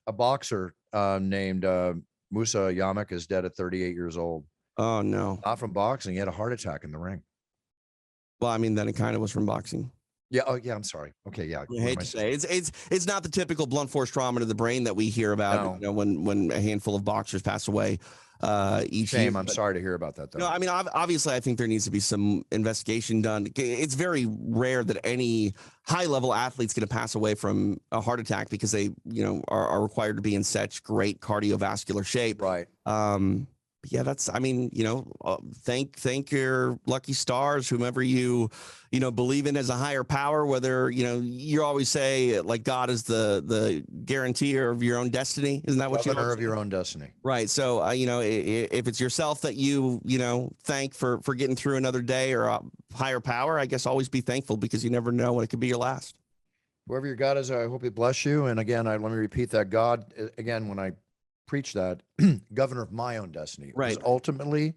[SPEAKER 1] a boxer named Musa Yamak is dead at 38 years old.
[SPEAKER 2] Oh, no.
[SPEAKER 1] Not from boxing. He had a heart attack in the ring.
[SPEAKER 2] Well, I mean, then it kind of was from boxing.
[SPEAKER 1] Yeah. Oh, yeah. I'm sorry. Okay. Yeah.
[SPEAKER 2] I hate to say it's not the typical blunt force trauma to the brain that we hear about. No. When a handful of boxers pass away each year.
[SPEAKER 1] I'm sorry to hear about that, though.
[SPEAKER 2] No, I mean, obviously, I think there needs to be some investigation done. It's very rare that any high-level athlete's going to pass away from a heart attack because they, are required to be in such great cardiovascular shape.
[SPEAKER 1] Right.
[SPEAKER 2] yeah, that's, I mean, thank your lucky stars, whomever you believe in as a higher power, whether, you always say like God is the guarantor of your own destiny. Isn't that what you
[SPEAKER 1] Governor of your own destiny?
[SPEAKER 2] Right. So, if it's yourself that you thank for getting through another day, or a higher power, I guess always be thankful, because you never know when it could be your last.
[SPEAKER 1] Whoever your God is, I hope he bless you. And again, let me repeat that. God, again, when I preach that, governor of my own destiny.
[SPEAKER 2] Right.
[SPEAKER 1] Because ultimately,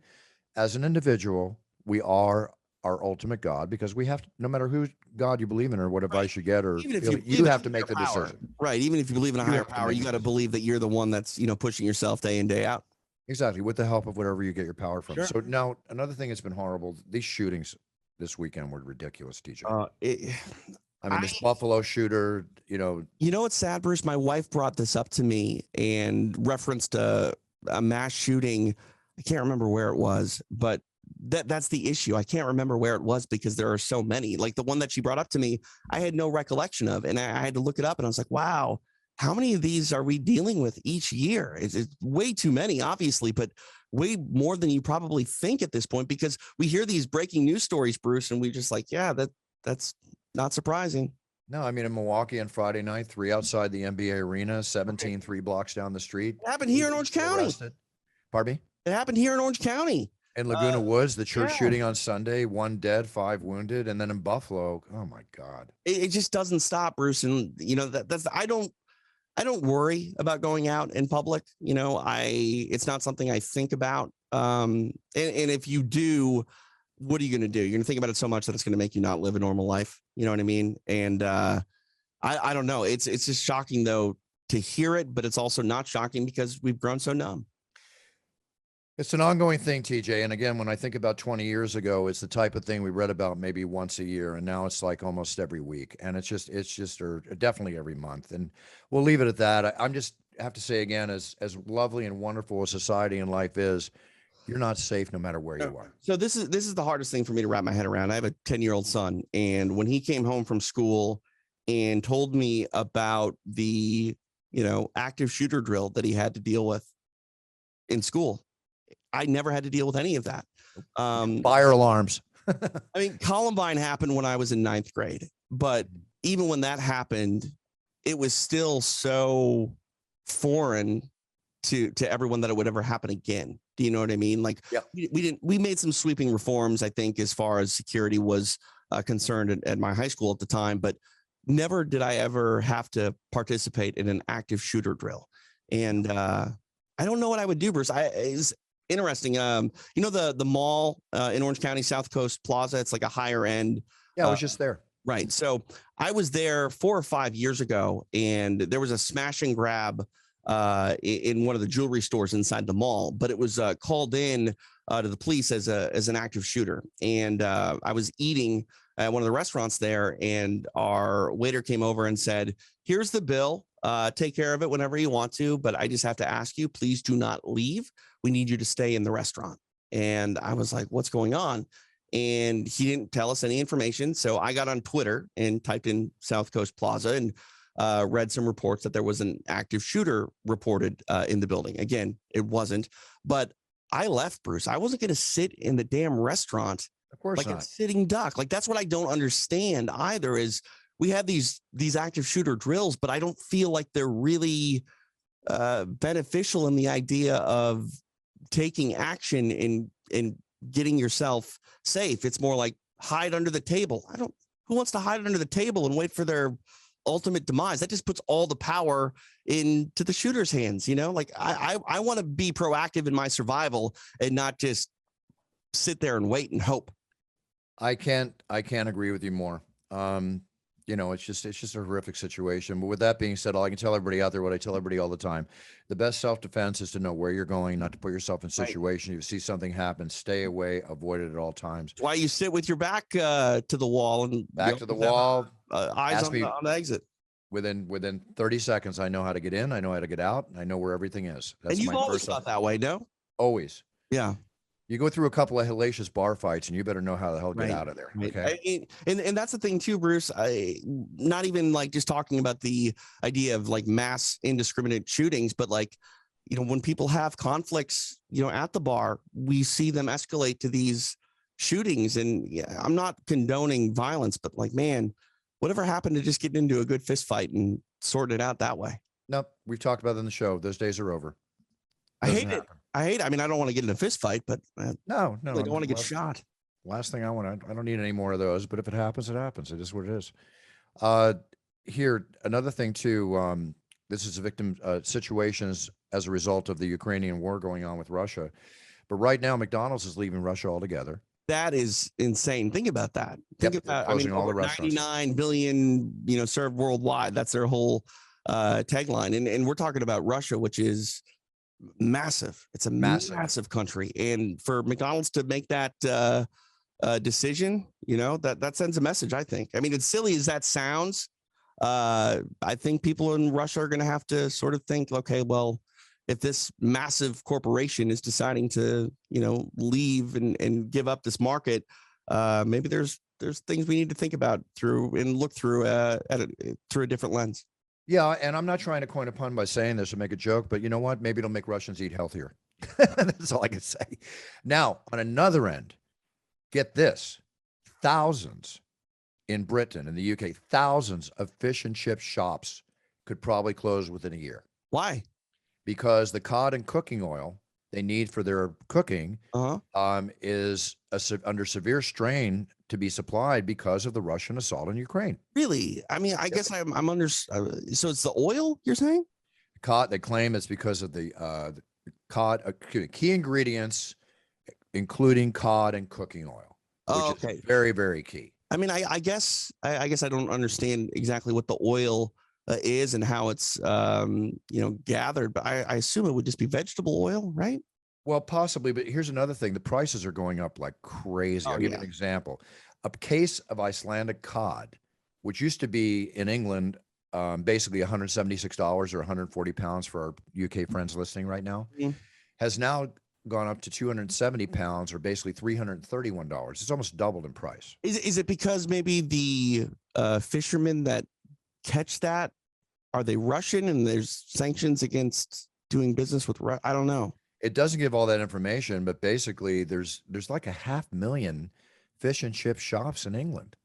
[SPEAKER 1] as an individual, we are our ultimate God, because we have to, no matter who God you believe in or what advice you get, or
[SPEAKER 2] Even if
[SPEAKER 1] you have to make the
[SPEAKER 2] power,
[SPEAKER 1] decision.
[SPEAKER 2] right? Even if you believe in a
[SPEAKER 1] You
[SPEAKER 2] higher
[SPEAKER 1] have to
[SPEAKER 2] power,
[SPEAKER 1] make
[SPEAKER 2] you
[SPEAKER 1] the
[SPEAKER 2] got to believe that you're the one that's, pushing yourself day in, day out.
[SPEAKER 1] Exactly, with the help of whatever you get your power from.
[SPEAKER 4] Sure.
[SPEAKER 1] So now another thing that's been horrible, these shootings this weekend were ridiculous, TJ. I mean, this Buffalo shooter,
[SPEAKER 2] You know what's sad, Bruce? My wife brought this up to me and referenced a mass shooting. I can't remember where it was, but that's the issue. I can't remember where it was because there are so many. Like the one that she brought up to me, I had no recollection of, and I had to look it up, and I was like, wow, how many of these are we dealing with each year? It's way too many, obviously, but way more than you probably think at this point, because we hear these breaking news stories, Bruce, and we just like, yeah, that's not surprising.
[SPEAKER 1] No, I mean, in Milwaukee on Friday night, 3 outside the NBA arena, 17, 3 blocks down the street.
[SPEAKER 2] It happened here in Orange County.
[SPEAKER 1] Arrested. Pardon me?
[SPEAKER 2] It happened here in Orange County.
[SPEAKER 1] In Laguna Woods, the church
[SPEAKER 2] yeah.
[SPEAKER 1] shooting on Sunday, 1 dead, 5 wounded. And then in Buffalo, oh my God.
[SPEAKER 2] It just doesn't stop, Bruce. And that's I don't worry about going out in public. It's not something I think about. And if you do, what are you going to do? You're going to think about it so much that it's going to make you not live a normal life. You know what I mean? And I don't know. It's just shocking, though, to hear it, but it's also not shocking because we've grown so numb.
[SPEAKER 1] It's an ongoing thing, TJ. And again, when I think about 20 years ago, it's the type of thing we read about maybe once a year. And now it's like almost every week. And it's just, or definitely every month. And we'll leave it at that. I'm just have to say again, as lovely and wonderful as society and life is, you're not safe no matter where you are.
[SPEAKER 2] So this is the hardest thing for me to wrap my head around. I have a 10-year-old son, and when he came home from school and told me about the, active shooter drill that he had to deal with in school, I never had to deal with any of that.
[SPEAKER 1] Fire alarms.
[SPEAKER 2] I mean, Columbine happened when I was in 9th grade, but even when that happened, it was still so foreign to everyone that it would ever happen again. Do you know what I mean? Like,
[SPEAKER 1] yep.
[SPEAKER 2] we made some sweeping reforms, I think, as far as security was concerned at my high school at the time, but never did I ever have to participate in an active shooter drill. And I don't know what I would do, Bruce. It's interesting. The mall in Orange County, South Coast Plaza, it's like a higher end.
[SPEAKER 1] Yeah, I was just there.
[SPEAKER 2] Right. So I was there 4 or 5 years ago, and there was a smash and grab in one of the jewelry stores inside the mall, but it was called in to the police as an active shooter. And I was eating at one of the restaurants there, and our waiter came over and said, "Here's the bill. Take care of it whenever you want to, but I just have to ask you, please do not leave. We need you to stay in the restaurant." And I was like, "What's going on?" And he didn't tell us any information. So I got on Twitter and typed in South Coast Plaza and read some reports that there was an active shooter reported in the building. Again, it wasn't, but I left, Bruce. I wasn't going to sit in the damn restaurant
[SPEAKER 1] Of course
[SPEAKER 2] like
[SPEAKER 1] not.
[SPEAKER 2] a sitting duck. Like, that's what I don't understand either, is we have these active shooter drills, but I don't feel like they're really beneficial in the idea of taking action in getting yourself safe. It's more like hide under the table. Who wants to hide under the table and wait for their ultimate demise? That just puts all the power into the shooter's hands. Like I want to be proactive in my survival and not just sit there and wait and hope.
[SPEAKER 1] I can't agree with you more. It's just a horrific situation. But with that being said, all I can tell everybody out there, what I tell everybody all the time, the best self-defense is to know where you're going, not to put yourself in situation. Right. If you see something happen, stay away, avoid it at all times.
[SPEAKER 2] That's why you sit with your back to the wall and
[SPEAKER 1] back to the wall,
[SPEAKER 2] eyes on the exit.
[SPEAKER 1] Within 30 seconds, I know how to get in, I know how to get out, I know where everything is.
[SPEAKER 2] That's and you've always thought that way, no?
[SPEAKER 1] Always.
[SPEAKER 2] Yeah.
[SPEAKER 1] You go through a couple of hellacious bar fights, and you better know how the hell to get out of there. Okay.
[SPEAKER 2] And that's the thing too, Bruce. Not even like just talking about the idea of like mass indiscriminate shootings, but like, when people have conflicts, at the bar, we see them escalate to these shootings. And yeah, I'm not condoning violence, but like, man, whatever happened to just getting into a good fist fight and sorting it out that way?
[SPEAKER 1] Nope. We've talked about it in the show. Those days are over.
[SPEAKER 2] I hate it. I mean, I don't want to get in a fist fight, but
[SPEAKER 1] no,
[SPEAKER 2] I don't want to get shot.
[SPEAKER 1] Last thing I don't need any more of those, but if it happens, it happens. It is what it is. Here, another thing too, this is a victim situations as a result of the Ukrainian war going on with Russia. But right now, McDonald's is leaving Russia altogether.
[SPEAKER 2] That is insane. Think about that. Think about,
[SPEAKER 1] all the restaurants.
[SPEAKER 2] 99 billion, served worldwide. That's their whole tagline. And we're talking about Russia, which is massive. It's a massive country. And for McDonald's to make that decision, that sends a message, I think. I mean, as silly as that sounds, I think people in Russia are going to have to sort of think, okay, well, if this massive corporation is deciding to, leave and give up this market, maybe there's things we need to think about and look through through a different lens.
[SPEAKER 1] Yeah, and I'm not trying to coin a pun by saying this or make a joke, but you know what? Maybe it'll make Russians eat healthier. That's all I can say. Now, on another end, get this: thousands in Britain, in the UK, thousands of fish and chip shops could probably close within a year.
[SPEAKER 2] Why?
[SPEAKER 1] Because the cod and cooking oil they need for their cooking is under severe strain to be supplied because of the Russian assault on Ukraine.
[SPEAKER 2] Really? I mean, I guess I'm under. So it's the oil you're saying?
[SPEAKER 1] Cod. They claim it's because of the cod key ingredients, including cod and cooking oil. Which is very, very key.
[SPEAKER 2] I mean, I guess I don't understand exactly what the oil is and how it's gathered, but I assume it would just be vegetable oil, right?
[SPEAKER 1] Well, possibly, but here's another thing: the prices are going up like crazy. I'll give you an example: a case of Icelandic cod, which used to be in England basically $176 or 140 pounds for our UK friends listening right now, has now gone up to 270 pounds or basically $331. It's almost doubled in price.
[SPEAKER 2] Is it because maybe the fishermen that catch that, are they Russian and there's sanctions against doing business with Russia? I don't know.
[SPEAKER 1] It doesn't give all that information, but basically there's like 500,000 fish and chip shops in England.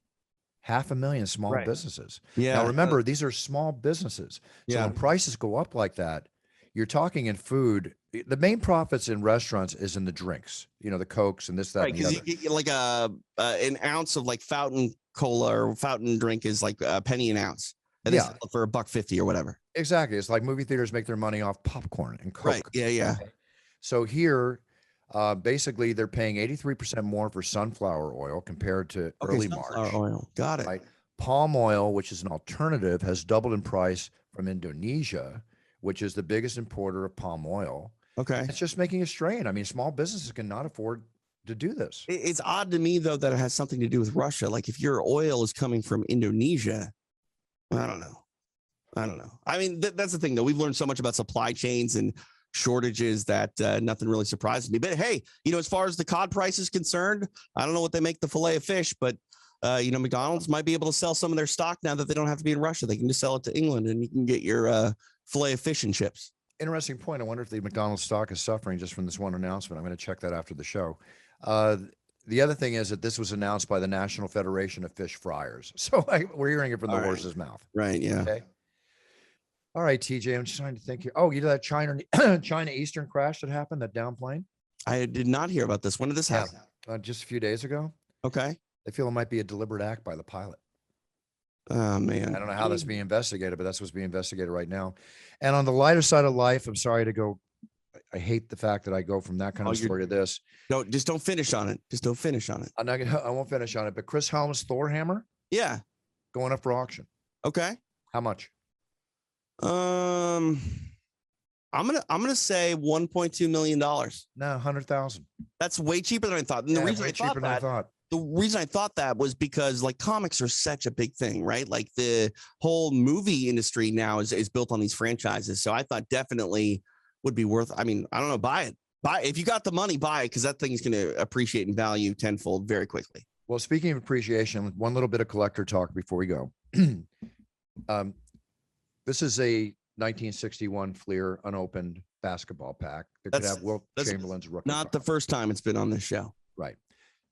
[SPEAKER 1] 500,000 small businesses. Yeah. Now remember, these are small businesses. So when prices go up like that, you're talking in food. The main profits in restaurants is in the drinks, the Cokes and this, that, and the other.
[SPEAKER 2] Because you get like an ounce of like fountain cola or fountain drink is like a penny an ounce. And they sell it for $1.50 or whatever.
[SPEAKER 1] Exactly. It's like movie theaters make their money off popcorn and Coke.
[SPEAKER 2] Right. Yeah.
[SPEAKER 1] Okay. So here, basically, they're paying 83% more for sunflower oil compared to early March.
[SPEAKER 2] Oil. Got it.
[SPEAKER 1] Right? Palm oil, which is an alternative, has doubled in price from Indonesia, which is the biggest importer of palm oil.
[SPEAKER 2] Okay.
[SPEAKER 1] It's just making a strain. I mean, small businesses cannot afford to do this.
[SPEAKER 2] It's odd to me, though, that it has something to do with Russia. Like if your oil is coming from Indonesia, I don't know. I mean, that's the thing, though. We've learned so much about supply chains and shortages that nothing really surprises me. But hey, as far as the cod price is concerned, I don't know what they make the fillet of fish, but McDonald's might be able to sell some of their stock now that they don't have to be in Russia. They can just sell it to England and you can get your fillet of fish and chips.
[SPEAKER 1] Interesting point. I wonder if the McDonald's stock is suffering just from this one announcement. I'm going to check that after the show. The other thing is that this was announced by the National Federation of Fish Fryers. So we're hearing it from the horse's mouth.
[SPEAKER 2] Right. Yeah.
[SPEAKER 1] Okay. All right, TJ, I'm just trying to think here. Oh, you know that China Eastern crash that happened, that down plane?
[SPEAKER 2] I did not hear about this. When did this happen?
[SPEAKER 1] Just a few days ago.
[SPEAKER 2] Okay.
[SPEAKER 1] They feel it might be a deliberate act by the pilot.
[SPEAKER 2] Oh, man.
[SPEAKER 1] I don't know how that's being investigated, but that's what's being investigated right now. And on the lighter side of life, I'm sorry to go. I hate the fact that I go from that kind of story to this.
[SPEAKER 2] No, just don't finish on it. Just don't finish on it.
[SPEAKER 1] I won't finish on it. But Chris Helm's Thor hammer, going up for auction.
[SPEAKER 2] Okay.
[SPEAKER 1] How much?
[SPEAKER 2] I'm gonna say $1.2 million.
[SPEAKER 1] No, 100,000.
[SPEAKER 2] That's way cheaper than I thought. And the reason I thought that was because like comics are such a big thing, right? Like the whole movie industry now is built on these franchises. So I thought definitely would be worth. I mean, I don't know, buy it. If you got the money, buy it, because that thing's going to appreciate in value tenfold very quickly.
[SPEAKER 1] Well, speaking of appreciation, one little bit of collector talk before we go. This is a 1961 Fleer unopened basketball pack that could have Wilt Chamberlain's rookie.
[SPEAKER 2] Not the first time it's been on this show.
[SPEAKER 1] Right.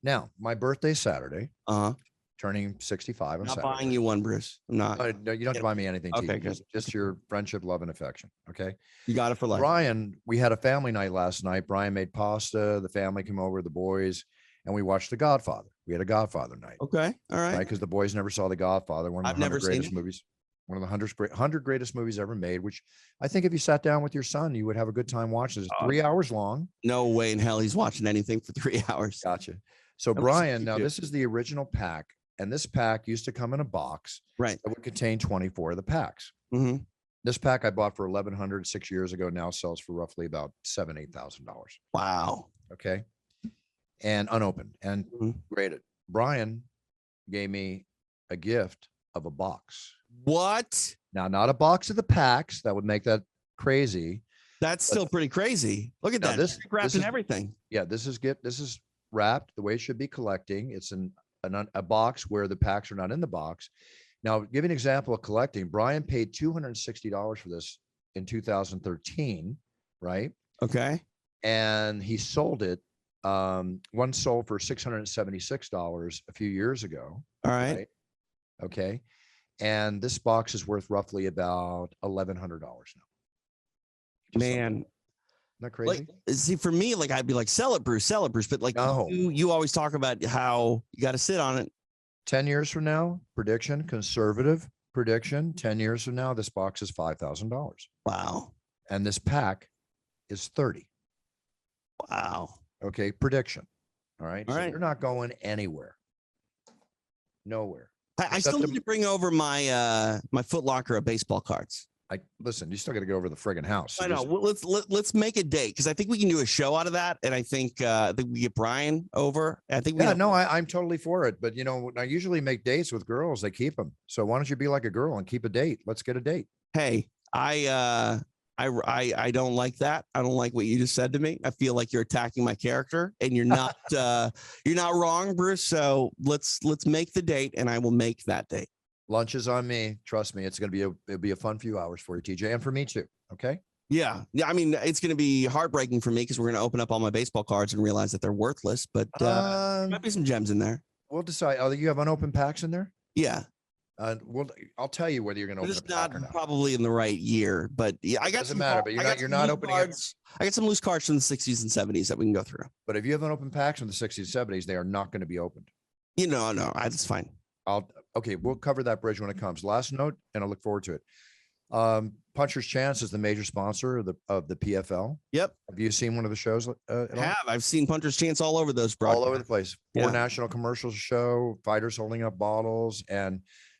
[SPEAKER 1] Now, my birthday's Saturday.
[SPEAKER 2] Uh-huh.
[SPEAKER 1] Turning 65 on
[SPEAKER 2] Not
[SPEAKER 1] Saturday.
[SPEAKER 2] buying you one, Bruce. I'm not.
[SPEAKER 1] No, you don't have to buy me anything.
[SPEAKER 2] Okay,
[SPEAKER 1] good. Just your friendship, love, and affection. Okay.
[SPEAKER 2] You got it for life.
[SPEAKER 1] Brian, we had a family night last night. Brian made pasta. The family came over, the boys, and we watched The Godfather. We had a Godfather night.
[SPEAKER 2] Okay. All right.
[SPEAKER 1] Because the boys never saw The Godfather, one of
[SPEAKER 2] I've
[SPEAKER 1] the
[SPEAKER 2] never
[SPEAKER 1] 100
[SPEAKER 2] seen
[SPEAKER 1] greatest
[SPEAKER 2] it.
[SPEAKER 1] movies. One of the 100 greatest movies ever made, which I think if you sat down with your son, you would have a good time watching. It's 3 hours long.
[SPEAKER 2] No way in hell he's watching anything for 3 hours.
[SPEAKER 1] Gotcha. So Brian, now this is the original pack. And this pack used to come in a box
[SPEAKER 2] Right.
[SPEAKER 1] that would contain 24 of the packs.
[SPEAKER 2] Mm-hmm.
[SPEAKER 1] This pack I bought for $1,100 6 years ago, now sells for roughly about $7,000-8,000.
[SPEAKER 2] Wow.
[SPEAKER 1] Okay. And unopened and
[SPEAKER 2] Mhm.
[SPEAKER 1] graded. Brian gave me a gift of a box.
[SPEAKER 2] What?
[SPEAKER 1] Now, not a box of the packs. That would make that crazy.
[SPEAKER 2] That's still pretty crazy. Look at
[SPEAKER 1] Now
[SPEAKER 2] that.
[SPEAKER 1] this
[SPEAKER 2] Wrapped in
[SPEAKER 1] is-
[SPEAKER 2] everything.
[SPEAKER 1] Yeah, this is wrapped the way it should be collecting. It's a box where the packs are not in the box. Now, give you an example of collecting. Brian paid $260 for this in 2013, right?
[SPEAKER 2] Okay.
[SPEAKER 1] And he sold it. One sold for $676 a few years ago.
[SPEAKER 2] All right.
[SPEAKER 1] Okay. And this box is worth roughly about $1,100 now. Just
[SPEAKER 2] Man.
[SPEAKER 1] Isn't that crazy?
[SPEAKER 2] Like, see, for me, like I'd be like, sell it, Bruce. But like
[SPEAKER 1] No.
[SPEAKER 2] you always talk about how you got to sit on it.
[SPEAKER 1] 10 years from now, conservative prediction, 10 years from now, this box is $5,000.
[SPEAKER 2] Wow.
[SPEAKER 1] And this pack is 30.
[SPEAKER 2] Wow.
[SPEAKER 1] Okay. Prediction. All right.
[SPEAKER 2] All
[SPEAKER 1] So
[SPEAKER 2] right.
[SPEAKER 1] you're not going anywhere. Nowhere.
[SPEAKER 2] I still need to bring over my my Foot Locker of baseball cards.
[SPEAKER 1] Listen, you still got to go over to the friggin' house.
[SPEAKER 2] I know. Well, let's make a date because I think we can do a show out of that, and I think we get Brian over. I think we.
[SPEAKER 1] Yeah, no, I'm totally for it. But I usually make dates with girls. They keep them. So why don't you be like a girl and keep a date? Let's get a date.
[SPEAKER 2] Hey, I don't like that. I don't like what you just said to me. I feel like you're attacking my character, and you're not you're not wrong, Bruce. So let's make the date, and I will make that date.
[SPEAKER 1] Lunch is on me. Trust me, it'll be a fun few hours for you, TJ, and for me too. Okay.
[SPEAKER 2] Yeah. I mean, it's going to be heartbreaking for me because we're going to open up all my baseball cards and realize that they're worthless. But there might be some gems in there.
[SPEAKER 1] We'll decide. Oh, you have unopened packs in there?
[SPEAKER 2] Yeah.
[SPEAKER 1] I'll tell you whether you're going to open
[SPEAKER 2] It's
[SPEAKER 1] a pack
[SPEAKER 2] not
[SPEAKER 1] or not.
[SPEAKER 2] probably in the right year, but yeah, I got
[SPEAKER 1] Doesn't
[SPEAKER 2] some
[SPEAKER 1] matter,
[SPEAKER 2] car-
[SPEAKER 1] but
[SPEAKER 2] I got
[SPEAKER 1] you're
[SPEAKER 2] some
[SPEAKER 1] not
[SPEAKER 2] loose
[SPEAKER 1] opening it.
[SPEAKER 2] cards. I got some loose cards from the 60s and 70s that we can go through.
[SPEAKER 1] But if you have unopened packs from the 60s, 70s, they are not going to be opened.
[SPEAKER 2] No, that's fine.
[SPEAKER 1] Okay, we'll cover that bridge when it comes. Last note, and I look forward to it. Puncher's Chance is the major sponsor of the PFL.
[SPEAKER 2] Yep.
[SPEAKER 1] Have you seen one of the shows? At all?
[SPEAKER 2] I've seen Punter's Chance all over those broadcasts.
[SPEAKER 1] All over the place.
[SPEAKER 2] Yeah.
[SPEAKER 1] 4 national commercials show, fighters holding up bottles, and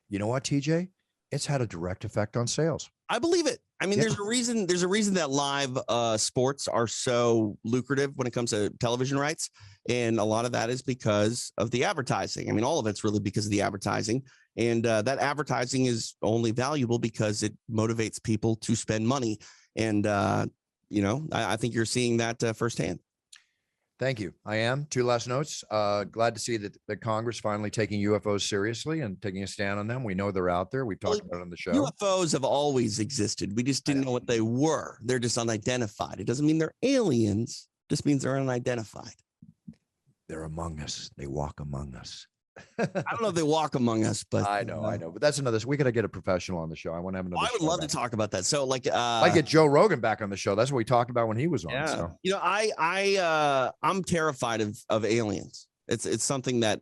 [SPEAKER 1] you know what, TJ? It's had a direct effect on sales.
[SPEAKER 2] I believe it. I mean,
[SPEAKER 1] Yeah.
[SPEAKER 2] there's a reason that live sports are so lucrative when it comes to television rights. And a lot of that is because of the advertising. I mean, all of it's really because of the advertising. And that advertising is only valuable because it motivates people to spend money. And, I think you're seeing that firsthand.
[SPEAKER 1] Thank you. I am. 2 last notes. Glad to see that the Congress finally taking UFOs seriously and taking a stand on them. We know they're out there. We've talked about it on the show.
[SPEAKER 2] UFOs have always existed. We just didn't know what they were. They're just unidentified. It doesn't mean they're aliens. It just means they're unidentified.
[SPEAKER 1] They're among us. They walk among us.
[SPEAKER 2] I don't know if they walk among us, but
[SPEAKER 1] I know. But that's another. We got to get a professional on the show. I want to have another.
[SPEAKER 2] I would
[SPEAKER 1] show
[SPEAKER 2] love to
[SPEAKER 1] about it.
[SPEAKER 2] talk about that. So like,
[SPEAKER 1] I get Joe Rogan back on the show. That's what we talked about when he was on.
[SPEAKER 2] yeah,
[SPEAKER 1] So.
[SPEAKER 2] I'm terrified of aliens. It's something that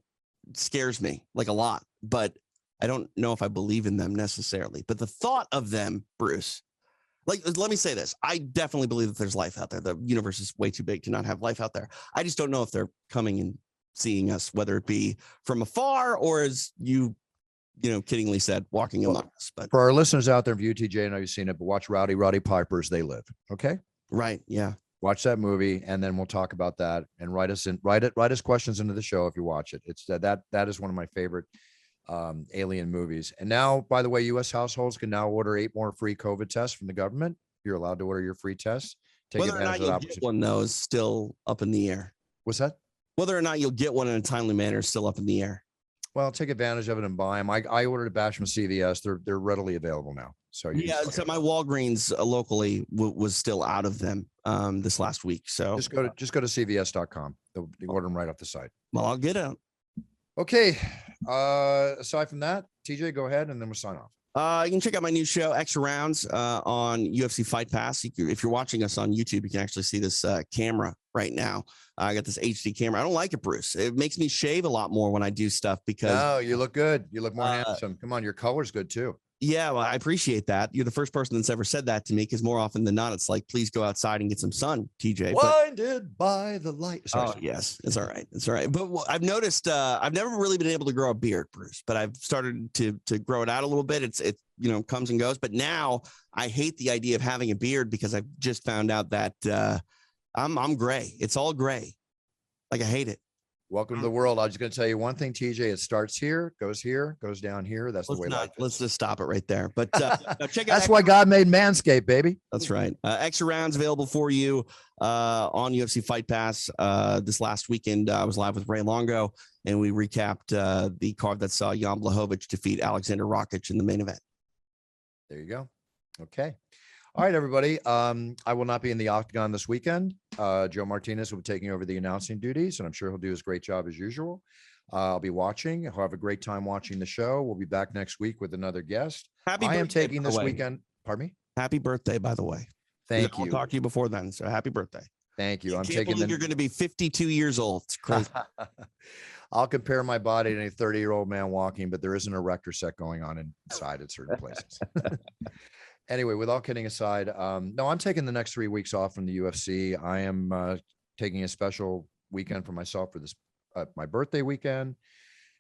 [SPEAKER 2] scares me like a lot, but I don't know if I believe in them necessarily. But the thought of them, Bruce, like, let me say this. I definitely believe that there's life out there. The universe is way too big to not have life out there. I just don't know if they're coming and seeing us, whether it be from afar or as you kiddingly said, walking among us. But
[SPEAKER 1] For our listeners out there, view TJ, I know you've seen it, but watch Roddy Piper's They Live. Okay.
[SPEAKER 2] right. Yeah.
[SPEAKER 1] Watch that movie, and then we'll talk about that. And write us questions into the show if you watch it. It's that is one of my favorite alien movies. And now, by the way, U.S. households can now order 8 more free COVID tests from the government. You're allowed to order your free tests. Take
[SPEAKER 2] Whether or not
[SPEAKER 1] advantage of that
[SPEAKER 2] you'll
[SPEAKER 1] opportunity.
[SPEAKER 2] get one, though, is still up in the air.
[SPEAKER 1] What's that?
[SPEAKER 2] Whether or not you'll get one in a timely manner is still up in the air.
[SPEAKER 1] Well, take advantage of it and buy them. I ordered a batch from CVS. They're readily available now. So
[SPEAKER 2] yeah, so my Walgreens locally was still out of them this last week. So
[SPEAKER 1] just go to CVS.com. They'll order them right off the site.
[SPEAKER 2] Well, I'll get it.
[SPEAKER 1] Okay. Aside from that, TJ, go ahead and then we'll sign off.
[SPEAKER 2] You can check out my new show, Extra Rounds, on UFC Fight Pass. If you're watching us on YouTube, you can actually see this camera right now. I got this HD camera. I don't like it, Bruce. It makes me shave a lot more when I do stuff because.
[SPEAKER 1] No, you look good. You look more handsome. Come on, your color's good too.
[SPEAKER 2] Yeah, well, I appreciate that. You're the first person that's ever said that to me because more often than not, it's like, please go outside and get some sun, TJ.
[SPEAKER 1] Blinded by the light. Sorry.
[SPEAKER 2] Yes, it's all right. It's all right. But I've noticed I've never really been able to grow a beard, Bruce, but I've started to grow it out a little bit. It comes and goes. But now I hate the idea of having a beard because I've just found out that I'm gray. It's all gray. Like I hate it.
[SPEAKER 1] Welcome to the world. I was going to tell you one thing, TJ. It starts here, goes down here. That's the way.
[SPEAKER 2] Let's just stop it right there. But check out.
[SPEAKER 1] That's why God made Manscaped, baby.
[SPEAKER 2] That's right. Extra Rounds available for you on UFC Fight Pass. This last weekend, I was live with Ray Longo, and we recapped the card that saw Jan Blachowicz defeat Alexander Rakic in the main event.
[SPEAKER 1] There you go. Okay. All right, everybody. I will not be in the octagon this weekend. Joe Martinez will be taking over the announcing duties, and I'm sure he'll do his great job as usual. I'll be watching. I'll have a great time watching the show. We'll be back next week with another guest.
[SPEAKER 2] I am
[SPEAKER 1] taking this weekend. Pardon me?
[SPEAKER 2] Happy birthday, by the way.
[SPEAKER 1] Thank you.
[SPEAKER 2] I'll talk to you before then. So happy birthday.
[SPEAKER 1] Thank you.
[SPEAKER 2] I'm taking. You're going to be 52 years old. It's crazy.
[SPEAKER 1] I'll compare my body to a 30-year-old man walking, but there is an erector set going on inside at certain places. Anyway, with all kidding aside, no, I'm taking the next 3 weeks off from the UFC. I am taking a special weekend for myself for this, my birthday weekend.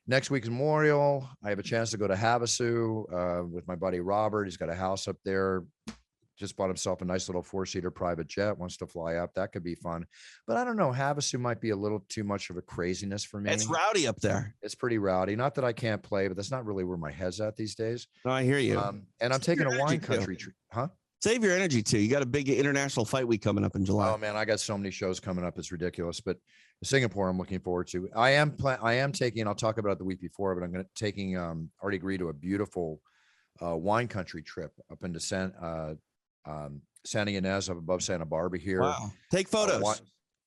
[SPEAKER 1] Next week's Memorial. I have a chance to go to Havasu with my buddy Robert. He's got a house up there. Just bought himself a nice little 4-seater private jet, wants to fly up. That could be fun. But I don't know. Havasu might be a little too much of a craziness for me.
[SPEAKER 2] It's rowdy up there.
[SPEAKER 1] It's pretty rowdy. Not that I can't play, but that's not really where my head's at these days.
[SPEAKER 2] No, I hear you.
[SPEAKER 1] And I'm taking a wine country trip. Huh?
[SPEAKER 2] Save your energy too. You got a big international fight week coming up in July.
[SPEAKER 1] Oh man, I got so many shows coming up. It's ridiculous. But Singapore, I'm looking forward to. I am taking, I'll talk about it the week before, but I'm going to taking, already agreed to a beautiful wine country trip up into Santa Ynez up above Santa Barbara here.
[SPEAKER 2] Wow. Take photos.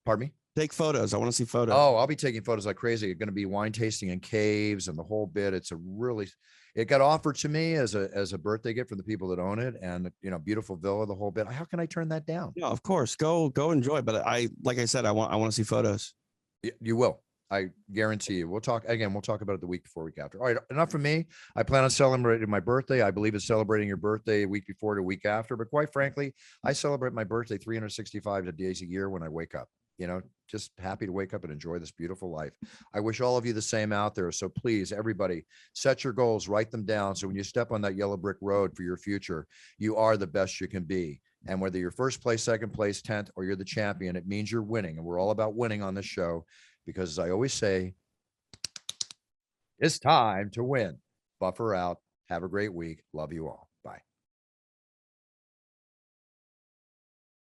[SPEAKER 1] Pardon me?
[SPEAKER 2] Take photos. I want to see photos.
[SPEAKER 1] Oh, I'll be taking photos like crazy. It's going to be wine tasting in caves and the whole bit. It got offered to me as a birthday gift from the people that own it, and beautiful villa, the whole bit. How can I turn that down?
[SPEAKER 2] No, of course. Go enjoy. But like I said, I want to see photos.
[SPEAKER 1] You will. I guarantee you. We'll talk about it the week before, week after. All right, enough from me. I plan on celebrating my birthday. I believe it's celebrating your birthday a week before to a week after. But quite frankly, I celebrate my birthday 365 days a year when I wake up. Just happy to wake up and enjoy this beautiful life. I wish all of you the same out there. So please, everybody, set your goals, write them down. So when you step on that yellow brick road for your future, you are the best you can be. And whether you're first place, second place, 10th, or you're the champion, it means you're winning. And we're all about winning on this show. Because as I always say, it's time to win. Buffer out. Have a great week. Love you all.